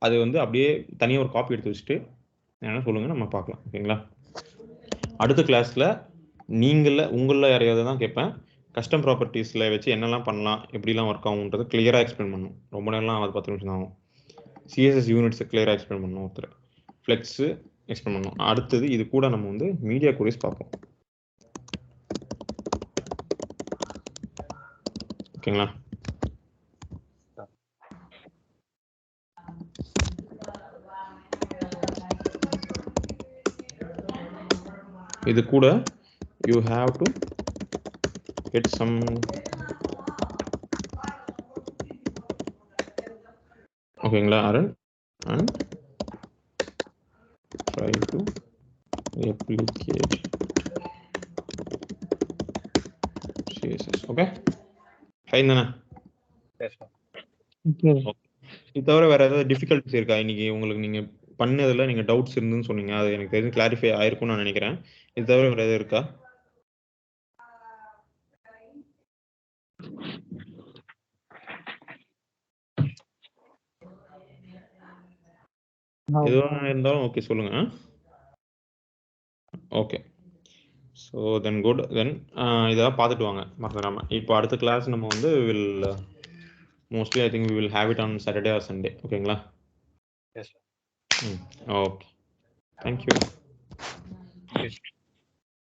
அது வந்து அப்படியே தனியாக ஒரு காப்பி எடுத்து வச்சுட்டு என்ன சொல்லுங்கள், நம்ம பார்க்கலாம். ஓகேங்களா? அடுத்த கிளாஸில் உங்களில் யாரையாவது தான் கேட்பேன். கஸ்டம் ப்ராப்பர்ட்டிஸில் வச்சு என்னெல்லாம் பண்ணலாம், எப்படிலாம் ஒர்க் ஆகுன்றது கிளியராக எக்ஸ்பிளைன் பண்ணணும். ரொம்ப நேரம்லாம் அது 10 நிமிஷம் தான் ஆகும். சிஎஸ்எஸ் யூனிட்ஸை கிளியராக எக்ஸ்பிளைன் பண்ணணும் ஒருத்தர். ஃப்ளெக்ஸு எக்ஸ்பிளைன் பண்ணணும். அடுத்தது இது கூட நம்ம வந்து மீடியா குரீஸ் பார்ப்போம். ஓகேங்களா? இது கூட you have to get some ஓகேங்களா Arun, and try to replicate CSS. Okay fine தானே? இது தவிர வேற ஏதாவது டிஃபிகல்ட்டிஸ் இருக்கா இன்னைக்கு உங்களுக்கு? நீங்க பண்ணதுல நீங்க டவுட்ஸ் இருந்துன்னு சொன்னீங்க, அது எனக்கு தெரிஞ்சு கிளாரிஃபை ஆயிருக்கும்னு நான் நினைக்கிறேன். இது தவிர வேற ஏதாவது இருக்கா? எதுவாக இருந்தாலும் ஓகே சொல்லுங்க. Okay, so then good. Then இதெல்லாம் பார்த்துட்டு வாங்க மறந்துடாம. இப்போ அடுத்த கிளாஸ் நம்ம வந்து mostly I think we will have it on Saturday or Sunday. ஓகேங்களா? Okay, thank you.